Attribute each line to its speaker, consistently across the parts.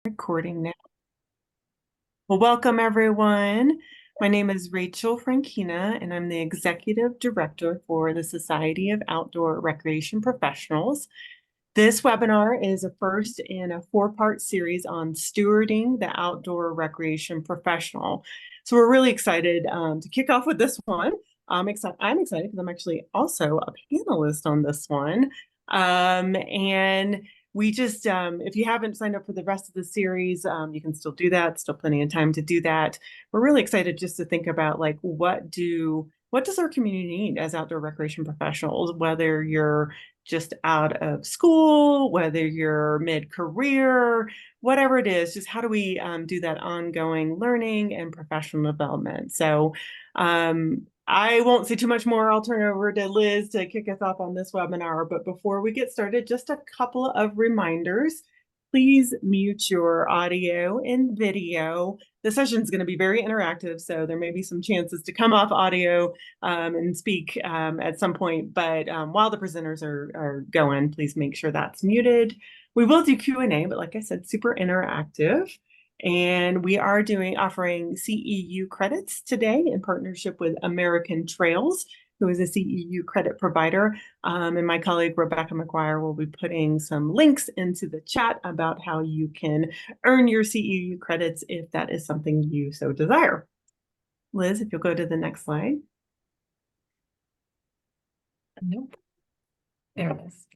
Speaker 1: Recording now. Well, welcome everyone. My name is Rachel Frankina, and I'm the Executive Director for the Society of Outdoor Recreation Professionals. This webinar is a first in a four-part series on stewarding the outdoor recreation professional. So we're really excited to kick off with this one. I'm excited because I'm actually also a panelist on this one. And we just, if you haven't signed up for the rest of the series, you can still do that. Still plenty of time to do that. We're really excited just to think about like what does our community need as outdoor recreation professionals, whether you're just out of school, whether you're mid-career, whatever it is, just how do we do that ongoing learning and professional development? So I won't say too much more. I'll turn it over to Liz to kick us off on this webinar. But before we get started, just a couple of reminders. Please mute your audio and video. The session is going to be very interactive, so there may be some chances to come off audio and speak at some point. But while the presenters are going, please make sure that's muted. We will do Q&A, but like I said, super interactive. And we are offering CEU credits today in partnership with American Trails, who is a CEU credit provider. And my colleague Rebecca McGuire will be putting some links into the chat about how you can earn your CEU credits if that is something you so desire. Liz, if you'll go to the next slide.
Speaker 2: Nope. There it is.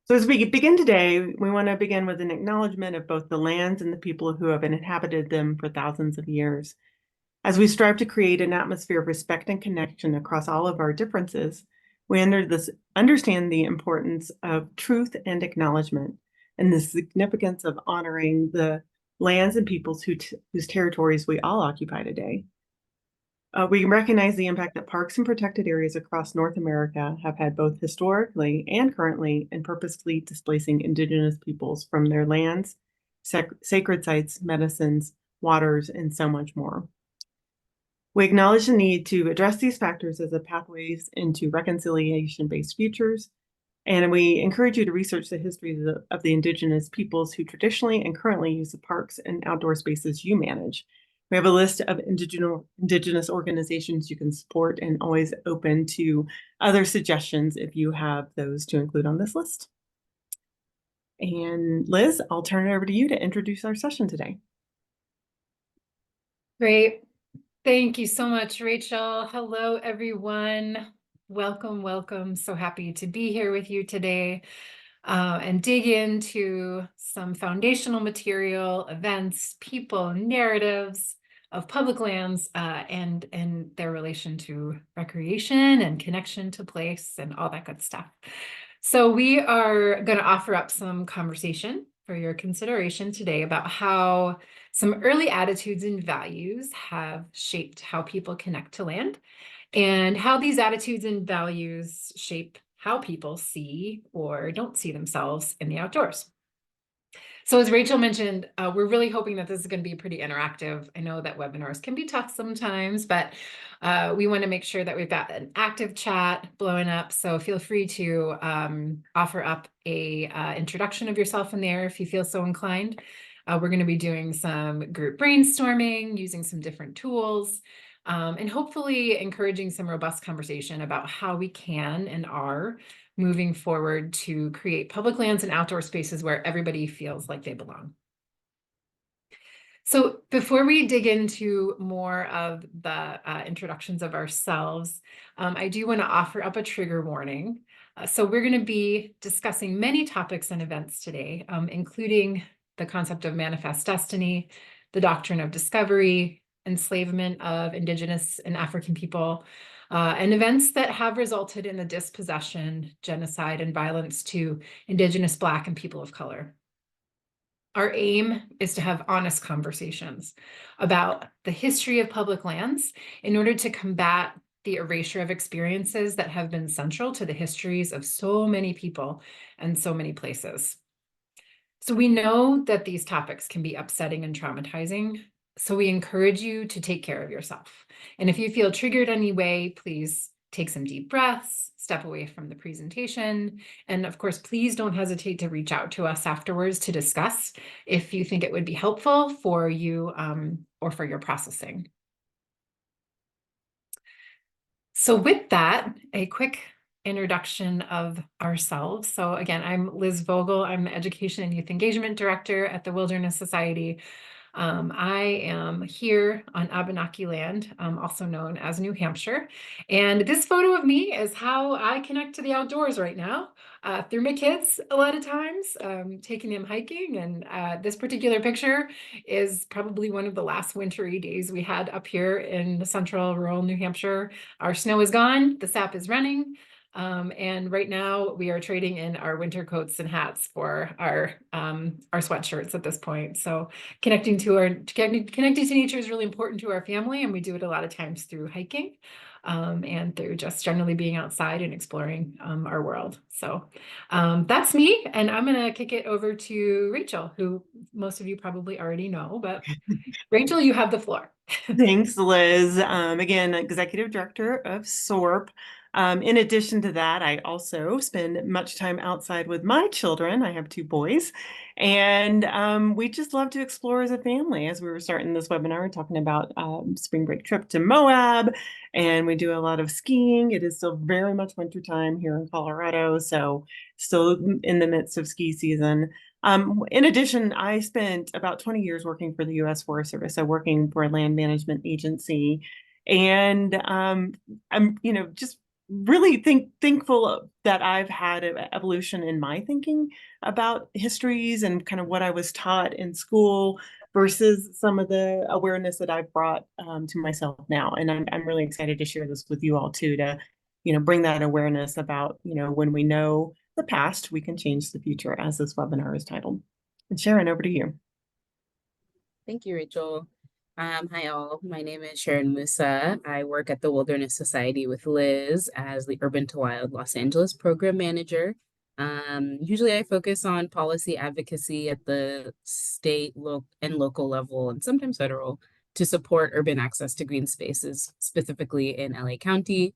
Speaker 1: So as we begin today, we want to begin with an acknowledgement of both the lands and the people who have inhabited them for thousands of years. As we strive to create an atmosphere of respect and connection across all of our differences, we understand the importance of truth and acknowledgement and the significance of honoring the lands and peoples whose territories we all occupy today. We recognize the impact that parks and protected areas across North America have had both historically and currently in purposefully displacing Indigenous peoples from their lands, sacred sites, medicines, waters, and so much more. We acknowledge the need to address these factors as a pathways into reconciliation-based futures, and we encourage you to research the history of the Indigenous peoples who traditionally and currently use the parks and outdoor spaces you manage. We have a list of Indigenous organizations you can support and always open to other suggestions if you have those to include on this list. And Liz, I'll turn it over to you to introduce our session today.
Speaker 2: Great. Thank you so much, Rachel. Hello, everyone. Welcome, welcome. So happy to be here with you today and dig into some foundational material, events, people, narratives of public lands and their relation to recreation and connection to place and all that good stuff. So we are going to offer up some conversation for your consideration today about how some early attitudes and values have shaped how people connect to land and how these attitudes and values shape how people see or don't see themselves in the outdoors. So as Rachel mentioned, we're really hoping that this is going to be pretty interactive. I know that webinars can be tough sometimes, but we want to make sure that we've got an active chat blowing up. So feel free to offer up a introduction of yourself in there if you feel so inclined. We're going to be doing some group brainstorming, using some different tools, and hopefully encouraging some robust conversation about how we can and are moving forward to create public lands and outdoor spaces where everybody feels like they belong. So before we dig into more of the introductions of ourselves, I do want to offer up a trigger warning. So we're going to be discussing many topics and events today, including the concept of manifest destiny, the doctrine of discovery, enslavement of Indigenous and African people, and events that have resulted in the dispossession, genocide, and violence to Indigenous, Black, and people of color. Our aim is to have honest conversations about the history of public lands in order to combat the erasure of experiences that have been central to the histories of so many people and so many places. So we know that these topics can be upsetting and traumatizing, so we encourage you to take care of yourself. And if you feel triggered anyway, please take some deep breaths, step away from the presentation. And of course, please don't hesitate to reach out to us afterwards to discuss if you think it would be helpful for you or for your processing. So with that, a quick introduction of ourselves. So again, I'm Liz Vogel. I'm the Education and Youth Engagement Director at the Wilderness Society. I am here on Abenaki land, also known as New Hampshire. And this photo of me is how I connect to the outdoors right now, through my kids a lot of times, taking them hiking. And this particular picture is probably one of the last wintry days we had up here in central rural New Hampshire. Our snow is gone, the sap is running. And right now we are trading in our winter coats and hats for our sweatshirts at this point. So connecting to nature is really important to our family, and we do it a lot of times through hiking, and through just generally being outside and exploring our world. So that's me, and I'm gonna kick it over to Rachel, who most of you probably already know, but Rachel, you have the floor.
Speaker 1: Thanks, Liz. Again, Executive Director of SORP. In addition to that, I also spend much time outside with my children. I have two boys, and we just love to explore as a family. As we were starting this webinar, talking about spring break trip to Moab, and we do a lot of skiing. It is still very much wintertime here in Colorado, so still in the midst of ski season. In addition, I spent about 20 years working for the U.S. Forest Service, so working for a land management agency. And I'm, just really thankful that I've had an evolution in my thinking about histories and kind of what I was taught in school versus some of the awareness that I've brought to myself now. And I'm really excited to share this with you all too, to, bring that awareness about, when we know the past, we can change the future, as this webinar is titled. And Sharon, over to you.
Speaker 3: Thank you, Rachel. Hi all, my name is Sharon Musa. I work at the Wilderness Society with Liz as the Urban to Wild Los Angeles Program Manager. Usually I focus on policy advocacy at the state, and local level, and sometimes federal, to support urban access to green spaces, specifically in LA County.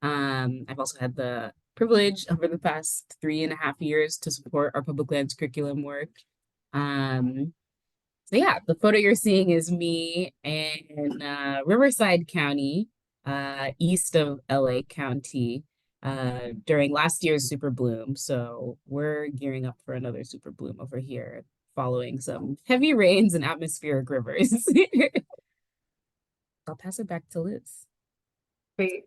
Speaker 3: I've also had the privilege over the past 3.5 years to support our public lands curriculum work. So yeah, the photo you're seeing is me in Riverside County, east of LA County, during last year's super bloom. So we're gearing up for another super bloom over here, following some heavy rains and atmospheric rivers. I'll pass it back to Liz.
Speaker 2: Great.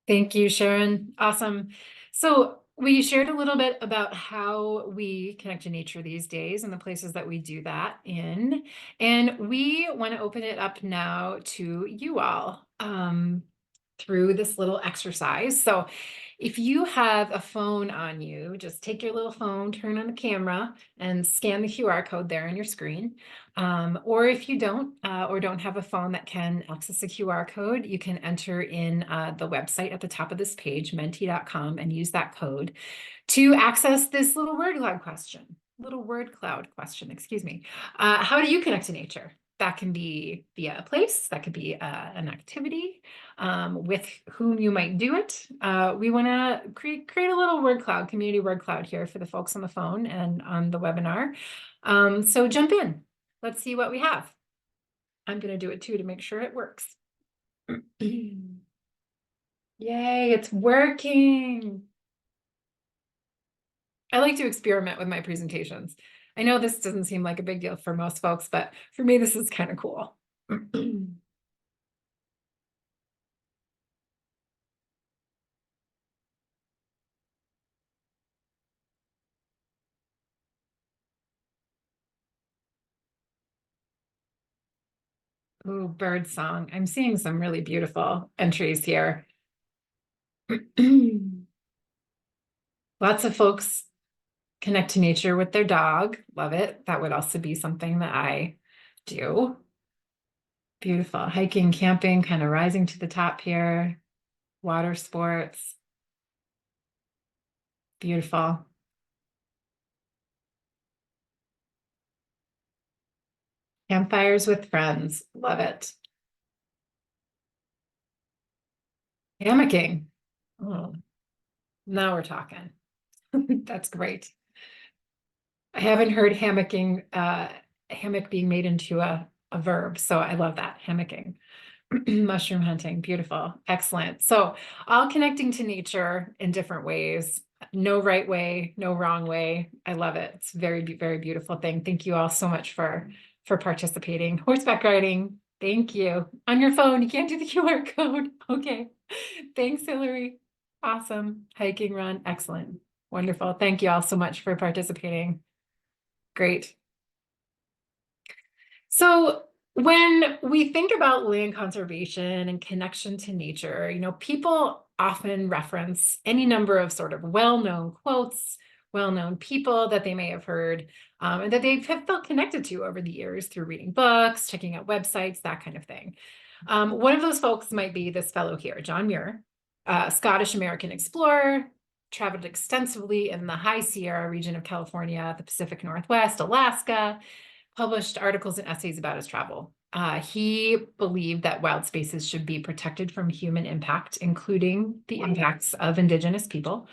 Speaker 2: Thank you, Sharon. Awesome. So we shared a little bit about how we connect to nature these days and the places that we do that in. And we want to open it up now to you all through this little exercise. So if you have a phone on you, just take your little phone, turn on the camera, and scan the QR code there on your screen. Or if you don't, or don't have a phone that can access a QR code, you can enter in the website at the top of this page, menti.com, and use that code to access this little word cloud question, excuse me. How do you connect to nature? That can be via a place, that could be an activity, with whom you might do it. We want to create a little word cloud, community word cloud here for the folks on the phone and on the webinar. So jump in. Let's see what we have. I'm going to do it too to make sure it works. Yay, it's working. I like to experiment with my presentations. I know this doesn't seem like a big deal for most folks, but for me, this is kind of cool. Ooh, bird song. I'm seeing some really beautiful entries here. Lots of folks connect to nature with their dog. Love it. That would also be something that I do. Beautiful. Hiking, camping, kind of rising to the top here. Water sports. Beautiful. Campfires with friends. Love it. Hammocking. Oh, now we're talking. That's great. I haven't heard hammock being made into a verb, so I love that, hammocking. Mushroom hunting, beautiful, excellent. So all connecting to nature in different ways. No right way, no wrong way. I love it. It's a very, very beautiful thing. Thank you all so much for participating. Horseback riding, thank you. On your phone, you can't do the QR code. Okay. Thanks, Hillary. Awesome. Hiking run, excellent. Wonderful. Thank you all so much for participating. Great. So when we think about land conservation and connection to nature, people often reference any number of sort of well-known quotes, well-known people that they may have heard, and that they have felt connected to over the years through reading books, checking out websites, that kind of thing. One of those folks might be this fellow here, John Muir, a Scottish-American explorer, traveled extensively in the High Sierra region of California, the Pacific Northwest, Alaska, published articles and essays about his travel. He believed that wild spaces should be protected from human impact, including the impacts of Indigenous people,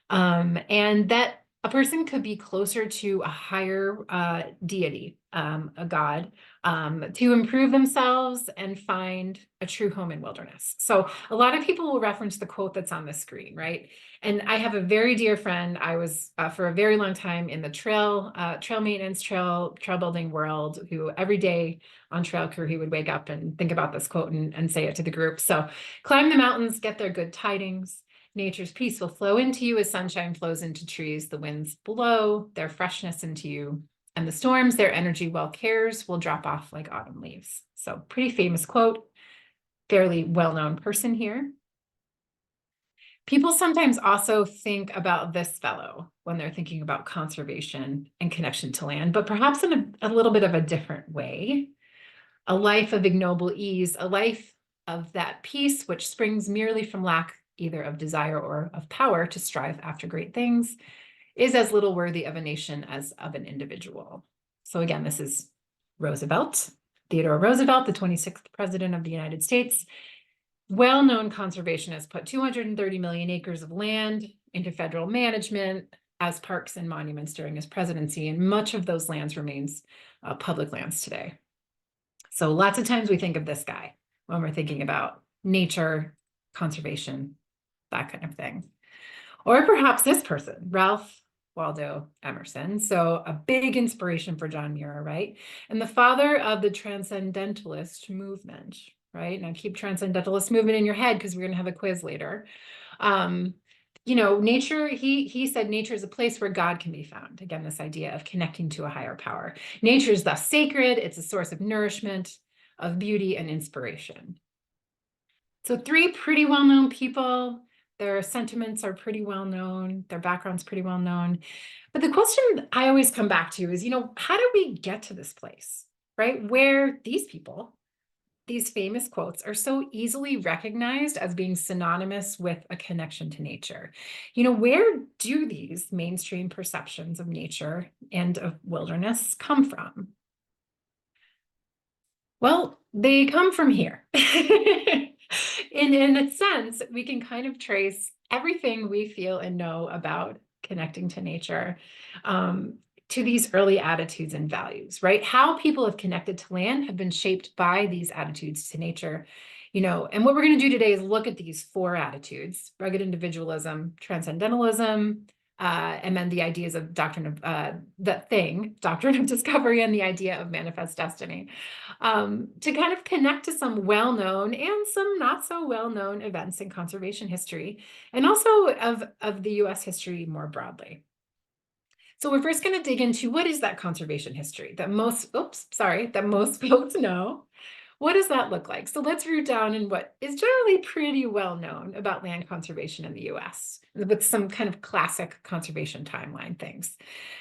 Speaker 2: and that a person could be closer to a higher deity, a god, to improve themselves and find a true home in wilderness. So a lot of people will reference the quote that's on the screen, right? And I have a very dear friend. I was for a very long time in the trail maintenance, trail building world, who every day on trail crew, he would wake up and think about this quote and say it to the group. So climb the mountains, get their good tidings. Nature's peace will flow into you as sunshine flows into trees. The winds blow their freshness into you, and the storms, their energy well cares, will drop off like autumn leaves. So pretty famous quote, fairly well-known person here. People sometimes also think about this fellow when they're thinking about conservation and connection to land, but perhaps in a little bit of a different way. A life of ignoble ease, a life of that peace which springs merely from lack either of desire or of power to strive after great things, is as little worthy of a nation as of an individual. So again, this is Roosevelt, Theodore Roosevelt, the 26th president of the United States. Well-known conservationist, put 230 million acres of land into federal management as parks and monuments during his presidency, and much of those lands remains public lands today. So lots of times we think of this guy when we're thinking about nature, conservation, that kind of thing. Or perhaps this person, Ralph Waldo Emerson. So a big inspiration for John Muir, right? And the father of the transcendentalist movement, right? Now keep transcendentalist movement in your head because we're going to have a quiz later. Nature, he said nature is a place where God can be found. Again, this idea of connecting to a higher power. Nature is thus sacred. It's a source of nourishment, of beauty and inspiration. So three pretty well-known people. Their sentiments are pretty well known. Their background's pretty well known. But the question I always come back to is, how did we get to this place, right? Where these people, these famous quotes, are so easily recognized as being synonymous with a connection to nature. Where do these mainstream perceptions of nature and of wilderness come from? Well, they come from here. In a sense, we can kind of trace everything we feel and know about connecting to nature to these early attitudes and values, right? How people have connected to land have been shaped by these attitudes to nature. And what we're going to do today is look at these four attitudes: rugged individualism, transcendentalism, and then the ideas of doctrine of discovery, and the idea of manifest destiny, to kind of connect to some well-known and some not so well-known events in conservation history, and also of the US history more broadly. So we're first going to dig into what is that conservation history that most folks know. What does that look like? So let's root down in what is generally pretty well known about land conservation in the US with some kind of classic conservation timeline things.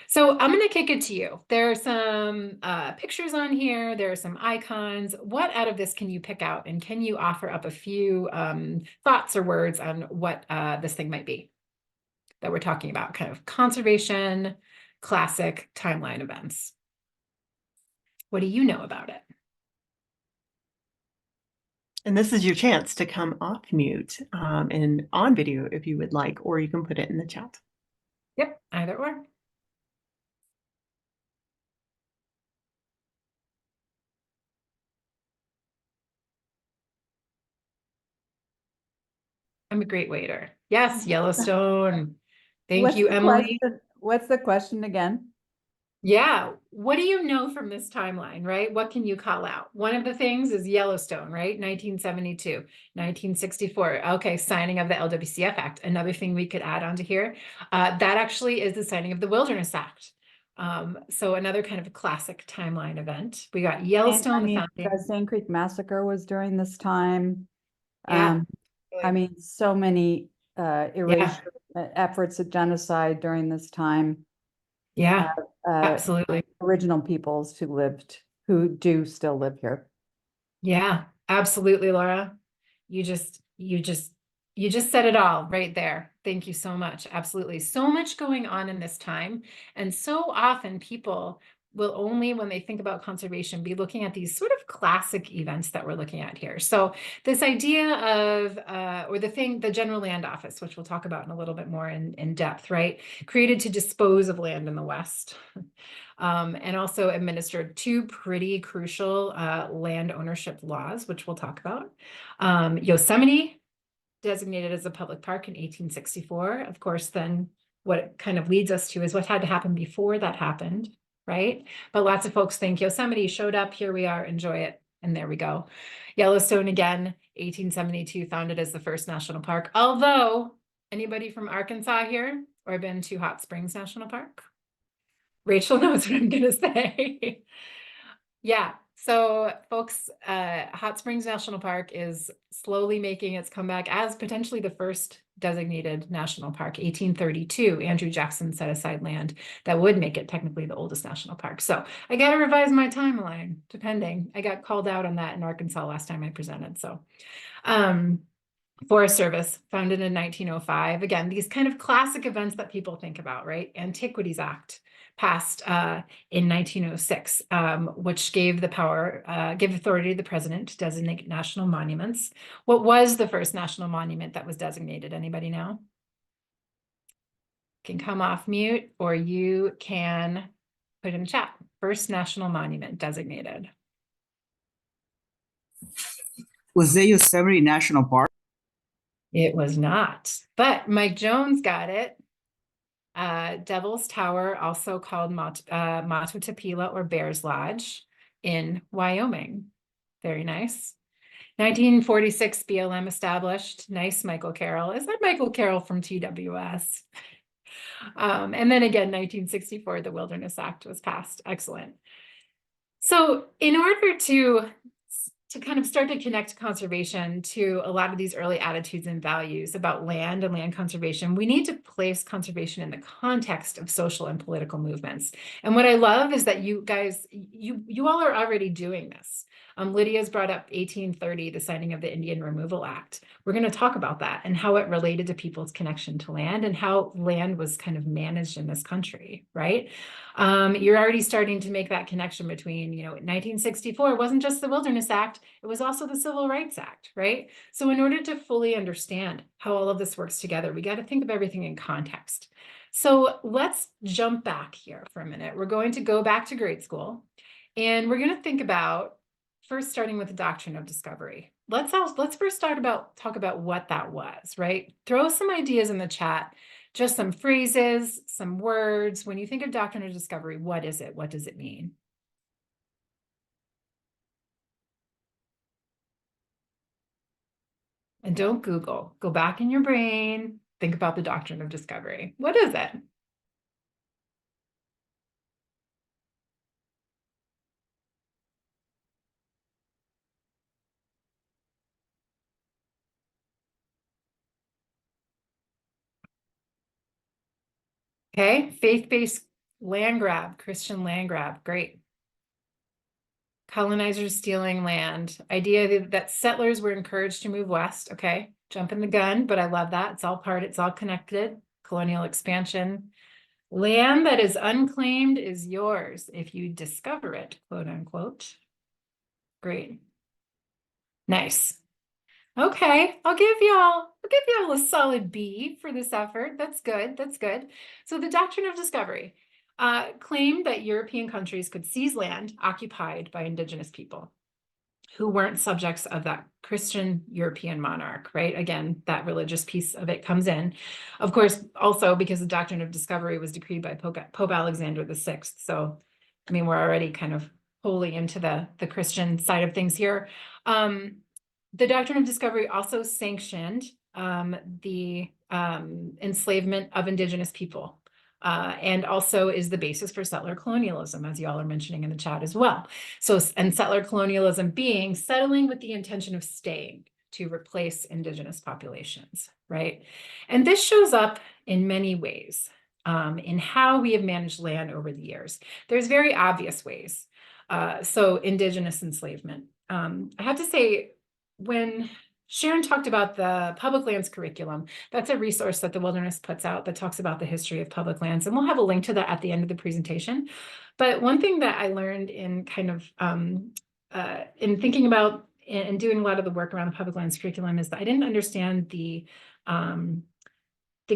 Speaker 2: So I'm going to kick it to you. There are some pictures on here. There are some icons. What out of this can you pick out? And can you offer up a few thoughts or words on what this thing might be that we're talking about? Kind of conservation, classic timeline events. What do you know about it?
Speaker 1: And this is your chance to come off mute and on video if you would like, or you can put it in the chat.
Speaker 2: Yep, either or. I'm a great waiter. Yes, Yellowstone. Thank you, Emily.
Speaker 4: What's the question again?
Speaker 2: Yeah. What do you know from this timeline, right? What can you call out? One of the things is Yellowstone, right? 1972, 1964. Okay, signing of the LWCF Act. Another thing we could add onto here, that actually is the signing of the Wilderness Act. So another kind of classic timeline event. We got Yellowstone, the founding.
Speaker 4: The Sand Creek Massacre was during this time.
Speaker 2: Yeah.
Speaker 4: I mean, so many erasure efforts at genocide during this time.
Speaker 2: Yeah, absolutely.
Speaker 4: Original peoples who do still live here.
Speaker 2: Yeah, absolutely, Laura. You just said it all right there. Thank you so much. Absolutely. So much going on in this time. And so often people will only, when they think about conservation, be looking at these sort of classic events that we're looking at here. So this idea of, or the General Land Office, which we'll talk about in a little bit more in depth, right? Created to dispose of land in the West. And also administered two pretty crucial land ownership laws, which we'll talk about. Yosemite, designated as a public park in 1864. Of course, then what it kind of leads us to is what had to happen before that happened, right? But lots of folks think Yosemite showed up, here we are, enjoy it, and there we go. Yellowstone, again, 1872, founded as the first national park. Although, anybody from Arkansas here or been to Hot Springs National Park? Rachel knows what I'm gonna say. Yeah, so folks, Hot Springs National Park is slowly making its comeback as potentially the first designated national park. 1832, Andrew Jackson set aside land that would make it technically the oldest national park. So I got to revise my timeline, depending. I got called out on that in Arkansas last time I presented. So, Forest Service, founded in 1905. Again, these kind of classic events that people think about, right? Antiquities Act passed in 1906, which gave authority to the president to designate national monuments. What was the first national monument that was designated? Anybody know? Can come off mute, or you can put in the chat. First national monument designated.
Speaker 5: Was there Yosemite National Park?
Speaker 2: It was not, but Mike Jones got it. Devil's Tower, also called Matutapila or Bears Lodge in Wyoming. Very nice. 1946, BLM established. Nice, Michael Carroll. Is that Michael Carroll from TWS? And then again, 1964, the Wilderness Act was passed. Excellent. So in order to kind of start to connect conservation to a lot of these early attitudes and values about land and land conservation, we need to place conservation in the context of social and political movements. And what I love is that you guys, you all are already doing this. Lydia's brought up 1830, the signing of the Indian Removal Act. We're going to talk about that and how it related to people's connection to land and how land was kind of managed in this country, right? You're already starting to make that connection between, 1964, it wasn't just the Wilderness Act, it was also the Civil Rights Act, right? So in order to fully understand how all of this works together, we got to think of everything in context. So let's jump back here for a minute. We're going to go back to grade school, and we're going to think about first starting with the doctrine of discovery. Let's first talk about what that was, right? Throw some ideas in the chat, just some phrases, some words. When you think of doctrine of discovery, what is it? What does it mean? And don't Google. Go back in your brain, think about the doctrine of discovery. What is it? Okay, faith-based land grab, Christian land grab, great. Colonizers stealing land, idea that settlers were encouraged to move west, okay, jumping the gun, but I love that, it's all connected, colonial expansion. Land that is unclaimed is yours if you discover it, quote unquote. Great. Nice. Okay, I'll give y'all a solid B for this effort. That's good. That's good. So the doctrine of discovery claimed that European countries could seize land occupied by indigenous people who weren't subjects of that Christian European monarch, right? Again, that religious piece of it comes in. Of course, also because the doctrine of discovery was decreed by Pope Alexander VI. So, I mean, we're already kind of wholly into the Christian side of things here. The doctrine of discovery also sanctioned the enslavement of indigenous people. And also is the basis for settler colonialism, as y'all are mentioning in the chat as well. So, and settler colonialism being settling with the intention of staying to replace indigenous populations, right? And this shows up in many ways in how we have managed land over the years. There's very obvious ways. So indigenous enslavement. I have to say, when Sharon talked about the public lands curriculum, that's a resource that the Wilderness puts out that talks about the history of public lands. And we'll have a link to that at the end of the presentation. But one thing that I learned in kind of in thinking about and doing a lot of the work around the public lands curriculum is that I didn't understand the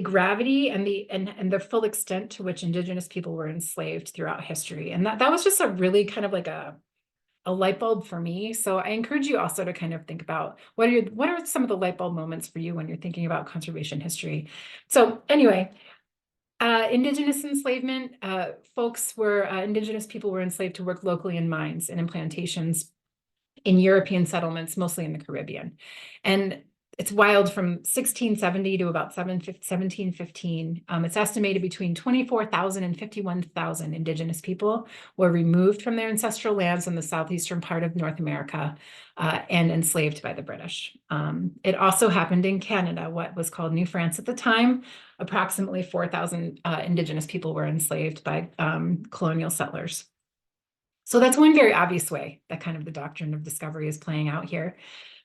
Speaker 2: gravity and the full extent to which indigenous people were enslaved throughout history. And that was just a really kind of like a light bulb for me. So I encourage you also to kind of think about what are some of the light bulb moments for you when you're thinking about conservation history. So anyway, indigenous enslavement, indigenous people were enslaved to work locally in mines and in plantations in European settlements, mostly in the Caribbean. And it's wild from 1670 to about 1715. It's estimated between 24,000 and 51,000 indigenous people were removed from their ancestral lands in the southeastern part of North America and enslaved by the British. It also happened in Canada, what was called New France at the time. Approximately 4,000 indigenous people were enslaved by colonial settlers. So that's one very obvious way that kind of the doctrine of discovery is playing out here.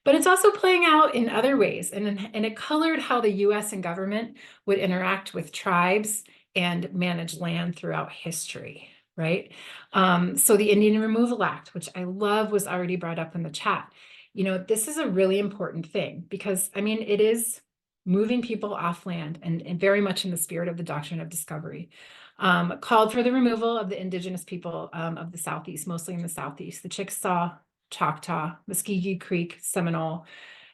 Speaker 2: But it's also playing out in other ways, and it colored how the US and government would interact with tribes and manage land throughout history, right? So the Indian Removal Act, which I love, was already brought up in the chat. You know, this is a really important thing because, I mean, it is moving people off land and very much in the spirit of the doctrine of discovery. Called for the removal of the indigenous people of the Southeast, mostly in the Southeast, the Chickasaw, Choctaw, Muskogee Creek, Seminole,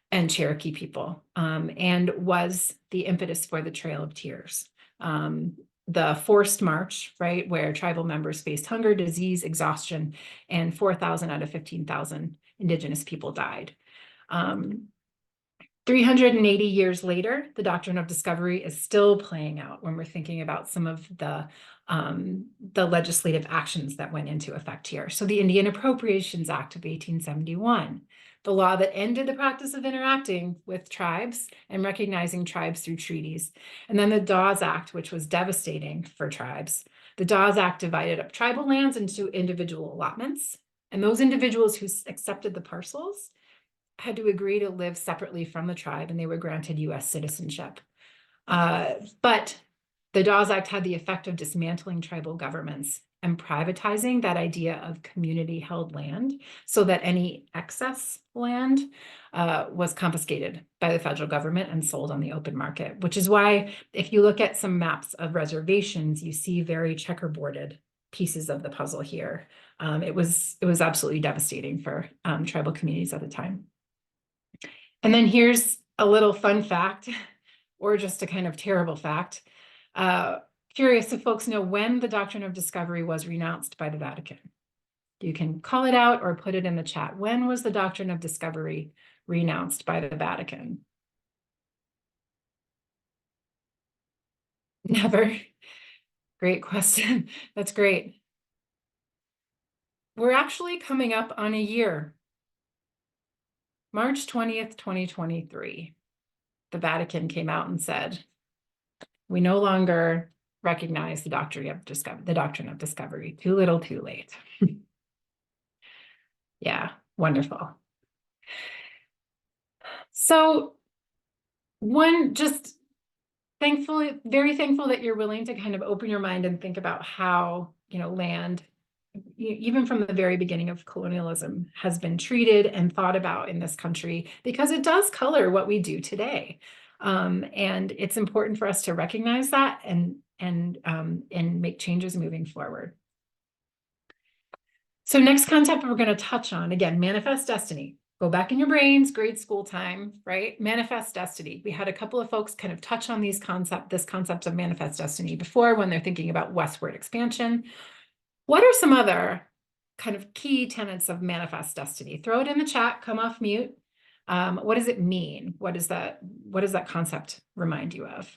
Speaker 2: and Cherokee people, and was the impetus for the Trail of Tears. The forced march, right, where tribal members faced hunger, disease, exhaustion, and 4,000 out of 15,000 indigenous people died. 380 years later, the doctrine of discovery is still playing out when we're thinking about some of the legislative actions that went into effect here. So the Indian Appropriations Act of 1871, the law that ended the practice of interacting with tribes and recognizing tribes through treaties. And then the Dawes Act, which was devastating for tribes. The Dawes Act divided up tribal lands into individual allotments. And those individuals who accepted the parcels had to agree to live separately from the tribe, and they were granted US citizenship. But the Dawes Act had the effect of dismantling tribal governments and privatizing that idea of community-held land so that any excess land was confiscated by the federal government and sold on the open market, which is why if you look at some maps of reservations, you see very checkerboarded pieces of the puzzle here. It was absolutely devastating for tribal communities at the time. And then here's a little fun fact, or just a kind of terrible fact. Curious if folks know when the doctrine of discovery was renounced by the Vatican. You can call it out or put it in the chat. When was the doctrine of discovery renounced by the Vatican? Never. Great question. That's great. We're actually coming up on a year. March 20th, 2023. The Vatican came out and said, we no longer recognize the doctrine of discovery. Too little, too late. Yeah, wonderful. So just very thankful that you're willing to kind of open your mind and think about how, land even from the very beginning of colonialism, has been treated and thought about in this country because it does color what we do today. And it's important for us to recognize that and make changes moving forward. So next concept we're going to touch on, again, manifest destiny. Go back in your brains, grade school time, right? Manifest destiny. We had a couple of folks kind of touch on this concept of manifest destiny before when they're thinking about westward expansion. What are some other kind of key tenets of manifest destiny? Throw it in the chat, come off mute. What does it mean? What does that concept remind you of?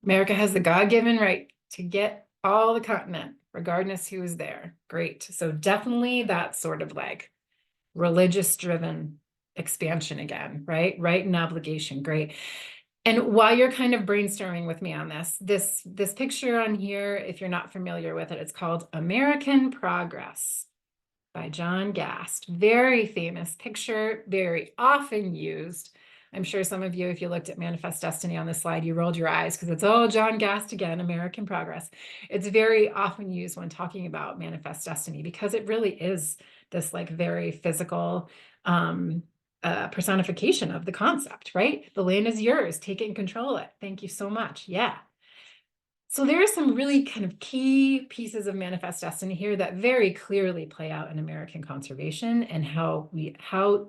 Speaker 2: America has the God-given right to get all the continent, regardless who is there. Great. So definitely that sort of like religious-driven expansion again, right? Right and obligation. Great. And while you're kind of brainstorming with me on this picture on here, if you're not familiar with it, it's called American Progress by John Gast. Very famous picture, very often used. I'm sure some of you, if you looked at Manifest Destiny on the slide, you rolled your eyes because it's, oh, John Gast again, American Progress. It's very often used when talking about Manifest Destiny because it really is this like very physical personification of the concept, right? The land is yours, take it and control it. Thank you so much. Yeah. So there are some really kind of key pieces of manifest destiny here that very clearly play out in American conservation and how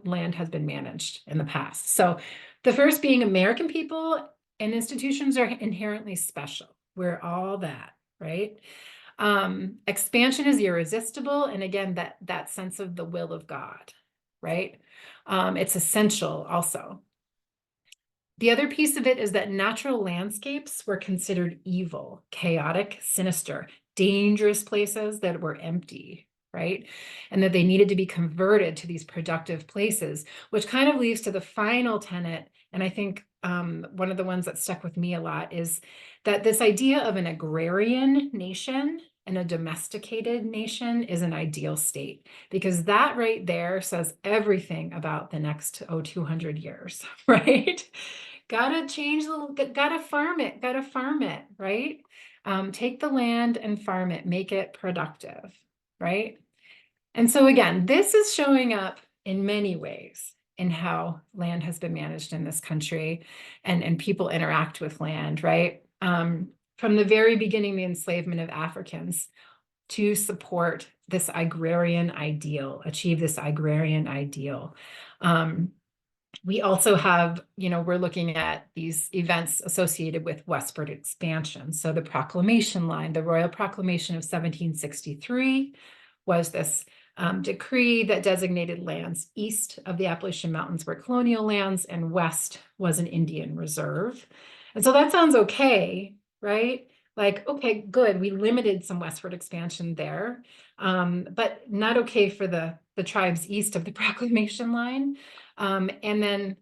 Speaker 2: land has been managed in the past. So the first being American people and institutions are inherently special. We're all that, right? Expansion is irresistible. And again, that sense of the will of God, right? It's essential also. The other piece of it is that natural landscapes were considered evil, chaotic, sinister, dangerous places that were empty, right? And that they needed to be converted to these productive places, which kind of leads to the final tenet. And I think one of the ones that stuck with me a lot is that this idea of an agrarian nation and a domesticated nation is an ideal state, because that right there says everything about the next 200 years, right? Gotta farm it, right? Take the land and farm it, make it productive, right? And so again, this is showing up in many ways in how land has been managed in this country and people interact with land, right? From the very beginning, the enslavement of Africans to support this agrarian ideal, achieve this agrarian ideal. We also have, we're looking at these events associated with westward expansion. So the proclamation line, the Royal Proclamation of 1763 was this decree that designated lands east of the Appalachian Mountains were colonial lands and west was an Indian reserve. And so that sounds okay, right? Like, okay, good, we limited some westward expansion there, but not okay for the tribes east of the proclamation line. And then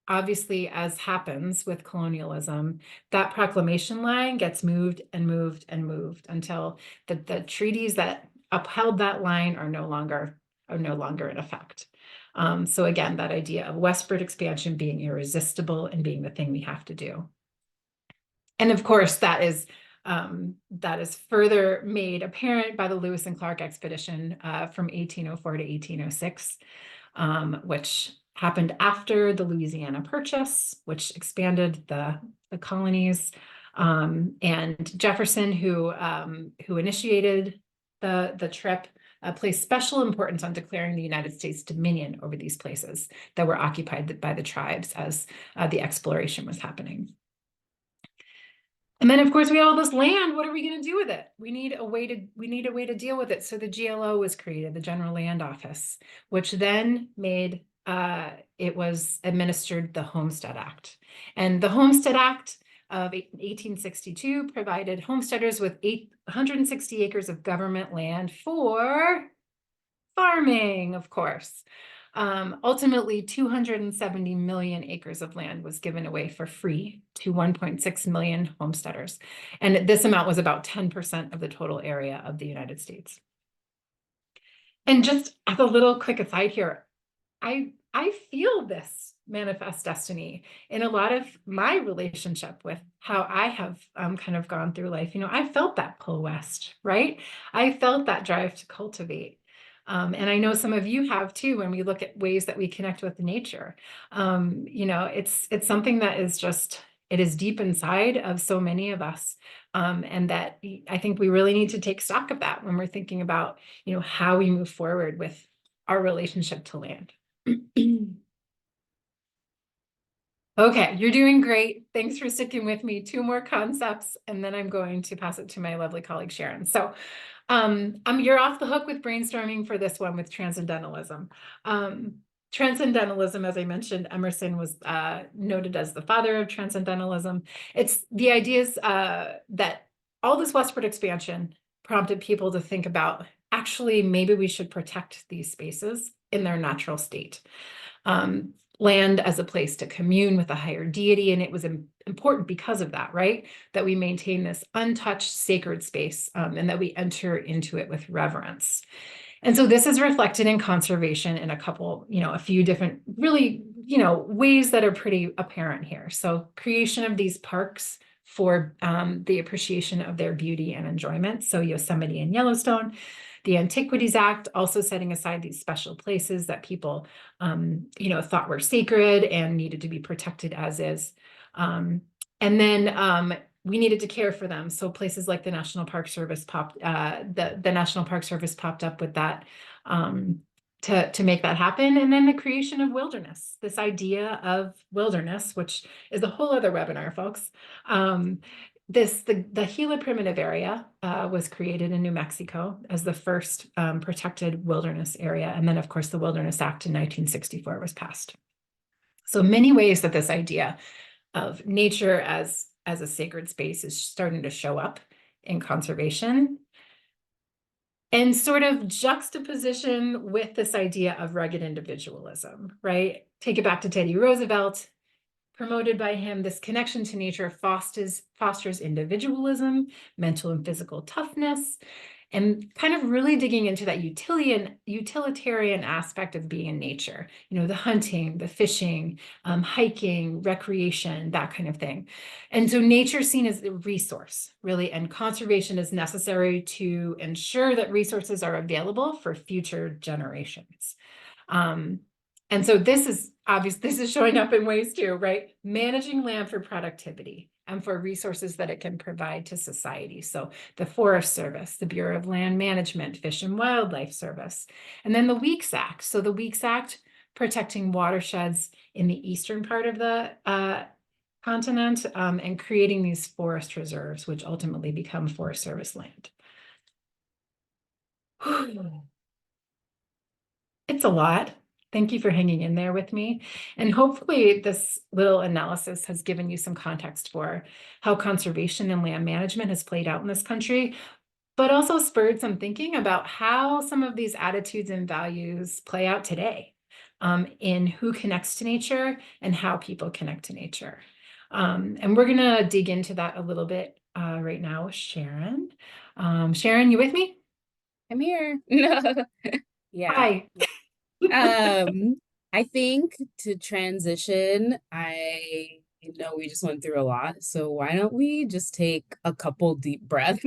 Speaker 2: obviously, as happens with colonialism, that proclamation line gets moved and moved and moved until the treaties that upheld that line are no longer in effect. So again, that idea of westward expansion being irresistible and being the thing we have to do. And of course, that is further made apparent by the Lewis and Clark expedition from 1804 to 1806, which happened after the Louisiana Purchase, which expanded the colonies. And Jefferson, who initiated the trip, placed special importance on declaring the United States dominion over these places that were occupied by the tribes as the exploration was happening. And then, of course, we have all this land. What are we going to do with it? We need a way to deal with it. So the GLO was created, the General Land Office, which then made it was administered the Homestead Act. And the Homestead Act of 1862 provided homesteaders with 860 acres of government land for farming, of course. Ultimately, 270 million acres of land was given away for free to 1.6 million homesteaders. And this amount was about 10% of the total area of the United States. And just as a little quick aside here, I I feel this manifest destiny in a lot of my relationship with how I have kind of gone through life. I felt that pull west, right? I felt that drive to cultivate. And I know some of you have too, when we look at ways that we connect with nature. It's something that is just, it is deep inside of so many of us. And that I think we really need to take stock of that when we're thinking about, how we move forward with our relationship to land. Okay, you're doing great. Thanks for sticking with me. 2 more concepts, and then I'm going to pass it to my lovely colleague, Sharon. So you're off the hook with brainstorming for this one with transcendentalism. Transcendentalism, as I mentioned, Emerson was noted as the father of transcendentalism. It's the ideas that all this westward expansion prompted people to think about, actually, maybe we should protect these spaces in their natural state. Land as a place to commune with a higher deity. And it was important because of that, right? That we maintain this untouched sacred space and that we enter into it with reverence. And so this is reflected in conservation in a few different really, ways that are pretty apparent here. So creation of these parks for the appreciation of their beauty and enjoyment. So Yosemite and Yellowstone. The Antiquities Act also setting aside these special places that people, thought were sacred and needed to be protected as is. And then we needed to care for them. So places like the National Park Service the National Park Service popped up with that to make that happen. And then the creation of wilderness, this idea of wilderness, which is a whole other webinar, folks. The Gila Primitive Area was created in New Mexico as the first protected wilderness area. And then, of course, the Wilderness Act in 1964 was passed. So many ways that this idea of nature as a sacred space is starting to show up in conservation, and sort of juxtaposition with this idea of rugged individualism, right? Take it back to Teddy Roosevelt. Promoted by him, this connection to nature fosters individualism, mental and physical toughness, and kind of really digging into that utilitarian aspect of being in nature. The hunting, the fishing, hiking, recreation, that kind of thing. And so nature is seen as a resource, really, and conservation is necessary to ensure that resources are available for future generations. And so this is showing up in ways too, right? Managing land for productivity and for resources that it can provide to society. So the Forest Service, the Bureau of Land Management, Fish and Wildlife Service, and then the Weeks Act. So the Weeks Act protecting watersheds in the eastern part of the continent and creating these forest reserves, which ultimately become Forest Service land. It's a lot. Thank you for hanging in there with me. And hopefully this little analysis has given you some context for how conservation and land management has played out in this country, but also spurred some thinking about how some of these attitudes and values play out today in who connects to nature and how people connect to nature. And we're gonna dig into that a little bit right now with Sharon. Sharon, you with me?
Speaker 3: I'm here. Yeah.
Speaker 2: Hi.
Speaker 3: I think to transition, I know we just went through a lot, so why don't we just take a couple deep breaths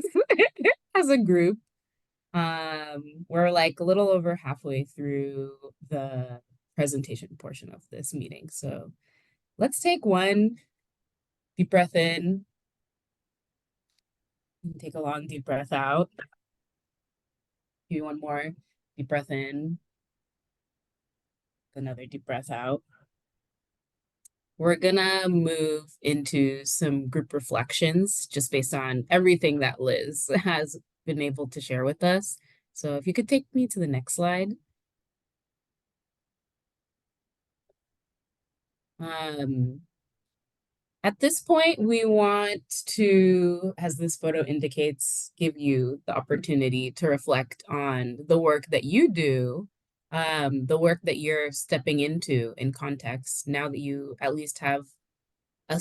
Speaker 3: as a group? We're like a little over halfway through the presentation portion of this meeting, so let's take one deep breath in, and take a long deep breath out. Maybe one more deep breath in, another deep breath out. We're gonna move into some group reflections just based on everything that Liz has been able to share with us. So if you could take me to the next slide. At this point, we want to, as this photo indicates, give you the opportunity to reflect on the work that you do, the work that you're stepping into in context, now that you at least have a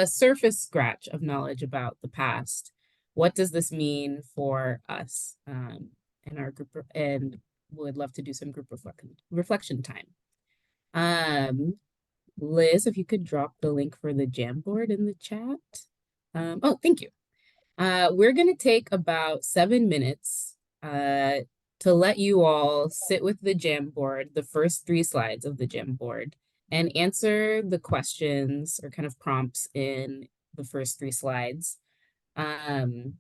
Speaker 3: surface scratch of knowledge about the past. What does this mean for us in our group? And would love to do some group reflection time. Liz, if you could drop the link for the Jamboard in the chat. Oh, thank you. We're going to take about 7 minutes to let you all sit with the Jamboard, the first 3 slides of the Jamboard, and answer the questions or kind of prompts in the first 3 slides. And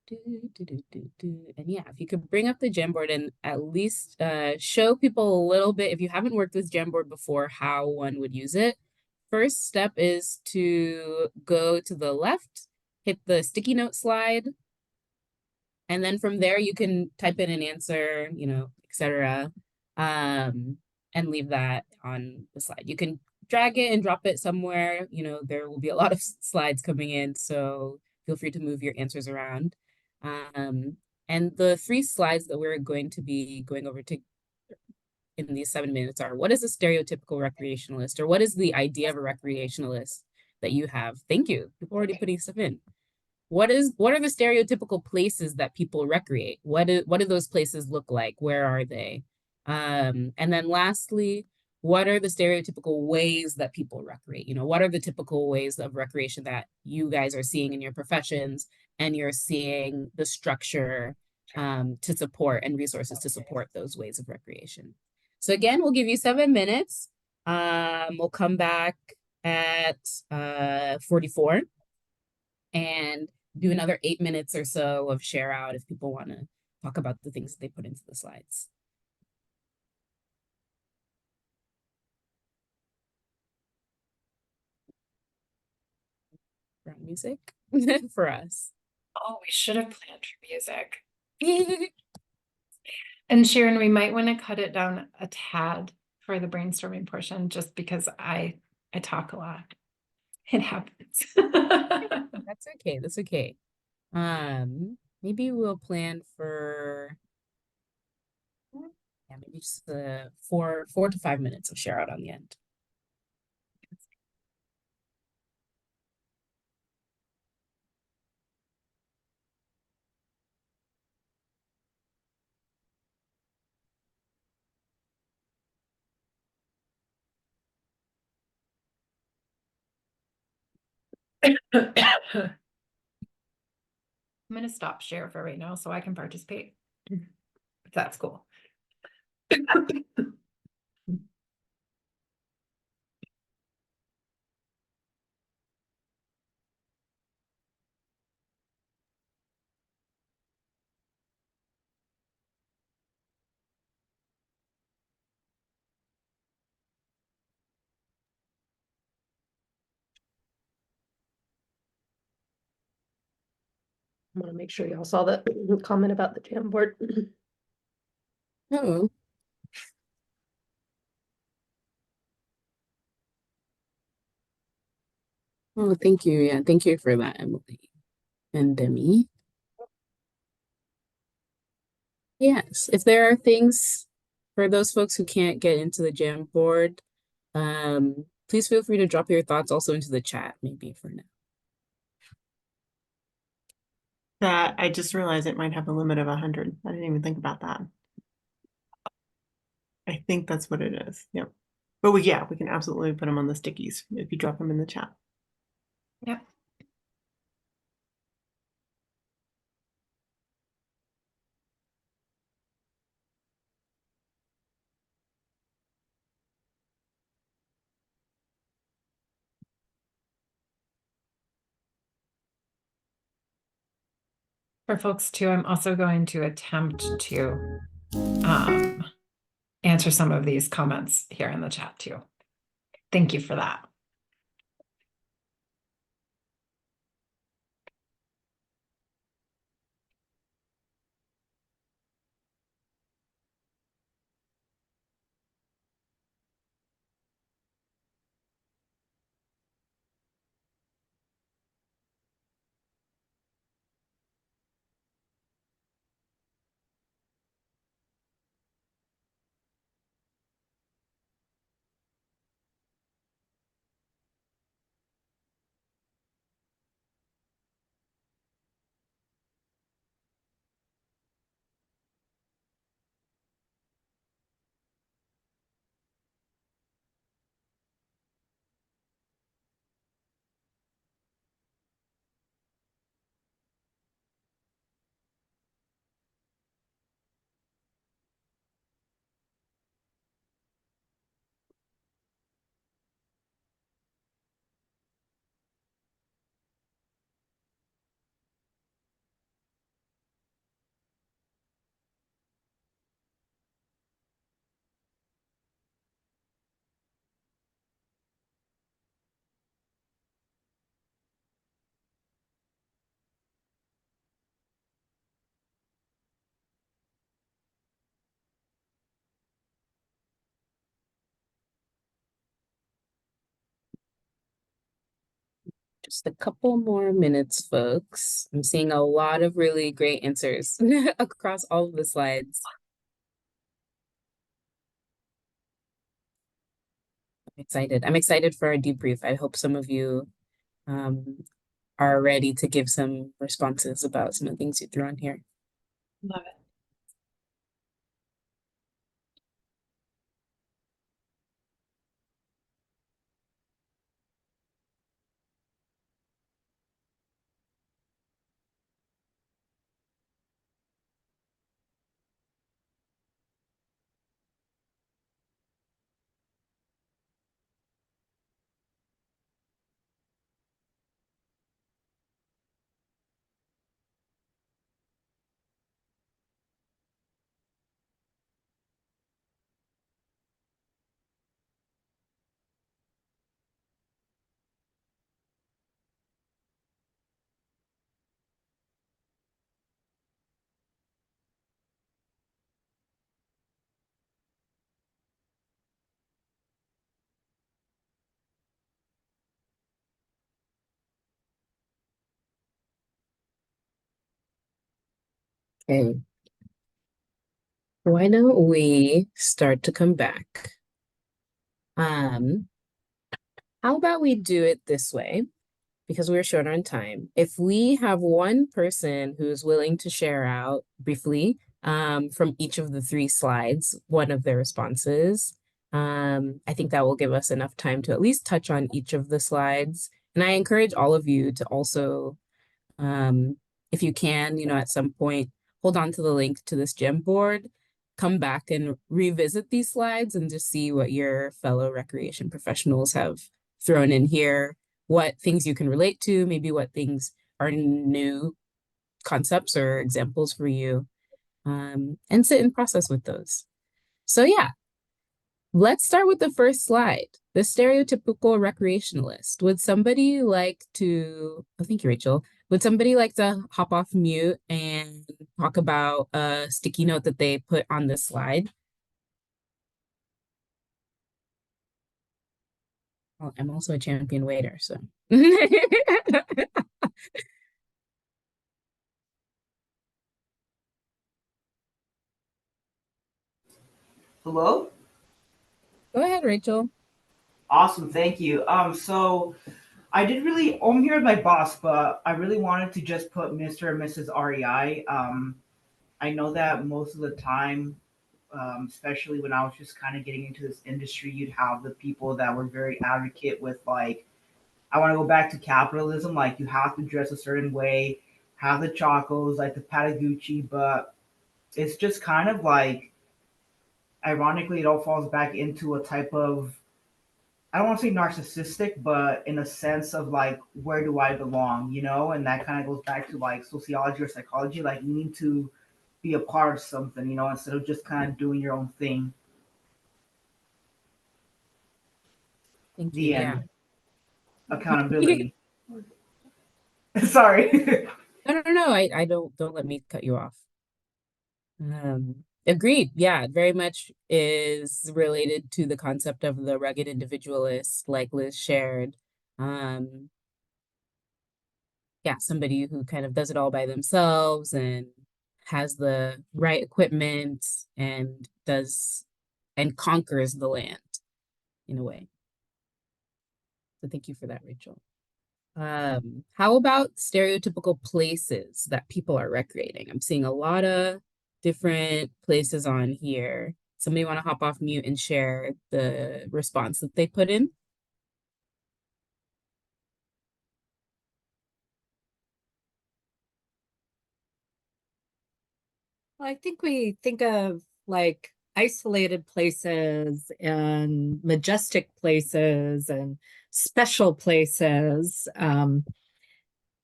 Speaker 3: yeah, if you could bring up the Jamboard and at least show people a little bit, if you haven't worked with Jamboard before, how one would use it. First step is to go to the left, hit the sticky note slide, and then from there you can type in an answer, etc. And leave that on the slide. You can drag it and drop it somewhere. There will be a lot of slides coming in, so feel free to move your answers around. And the 3 slides that we're going to be going over to in these 7 minutes are: what is a stereotypical recreationalist, or what is the idea of a recreationalist that you have? Thank you. People are already putting stuff in. What are the stereotypical places that people recreate? What do those places look like? Where are they? And then lastly, what are the stereotypical ways that people recreate? What are the typical ways of recreation that you guys are seeing in your professions, and you're seeing the structure to support and resources to support those ways of recreation? So again, we'll give you 7 minutes. We'll come back at 44 and do another 8 minutes or so of share out if people want to talk about the things that they put into the slides. Background music for us.
Speaker 2: Oh, we should have planned for music. And Sharon, we might want to cut it down a tad for the brainstorming portion, just because I talk a lot. It happens.
Speaker 3: That's okay. That's okay. Maybe we'll plan for maybe just 4 to 5 minutes of share out on the end.
Speaker 2: I'm going to stop share for right now so I can participate. If that's cool.
Speaker 6: I want to make sure y'all saw the comment about the Jamboard.
Speaker 3: Oh. Oh, thank you. Yeah, thank you for that, Emily and Demi. Yes, if there are things for those folks who can't get into the Jamboard, please feel free to drop your thoughts also into the chat, maybe for now.
Speaker 1: That I just realized it might have a limit of 100. I didn't even think about that. I think that's what it is. Yep. But we can absolutely put them on the stickies if you drop them in the chat.
Speaker 2: Yep. For folks too, I'm also going to attempt to answer some of these comments here in the chat too. Thank you for that.
Speaker 3: Just a couple more minutes, folks. I'm seeing a lot of really great answers across all of the slides. I'm excited. I'm excited for our debrief. I hope some of you um, are ready to give some responses about some of the things you threw on here.
Speaker 1: Love it.
Speaker 3: Okay. Why don't we start to come back? How about we do it this way? Because we're short on time. If we have one person who's willing to share out briefly from each of the three slides, one of their responses, I think that will give us enough time to at least touch on each of the slides. And I encourage all of you to also if you can, at some point, hold on to the link to this gem board, come back and revisit these slides and just see what your fellow recreation professionals have thrown in here, what things you can relate to, maybe what things are new concepts or examples for you, and sit and process with those. So yeah, let's start with the first slide, the stereotypical recreationalist. Would somebody like to, oh, thank you, Rachel. Would somebody like to hop off mute and talk about a sticky note that they put on this slide? Well, I'm also a champion waiter, so.
Speaker 5: Hello?
Speaker 3: Go ahead, Rachel.
Speaker 5: Awesome, thank you. So I did really, I'm here with my boss, but I really wanted to just put Mr. and Mrs. REI. I know that most of the time, especially when I was just kind of getting into this industry, you'd have the people that were very advocate with like, I want to go back to capitalism, like you have to dress a certain way, have the chacos, like the Patagucci, but it's just kind of like, ironically, it all falls back into a type of, I don't want to say narcissistic, but in a sense of like, where do I belong, And that kind of goes back to like sociology or psychology. Like, you need to be a part of something, instead of just kind of doing your own thing.
Speaker 3: Thank you.
Speaker 5: The
Speaker 3: Yeah.
Speaker 5: end. Accountability. Sorry.
Speaker 3: No. I don't let me cut you off. Agreed. Yeah, very much is related to the concept of the rugged individualist, like Liz shared. Um, yeah, somebody who kind of does it all by themselves and has the right equipment and does and conquers the land in a way. So thank you for that, Rachel. How about stereotypical places that people are recreating? I'm seeing a lot of different places on here. Somebody want to hop off mute and share the response that they put in?
Speaker 4: I think we think of like isolated places and majestic places and special places.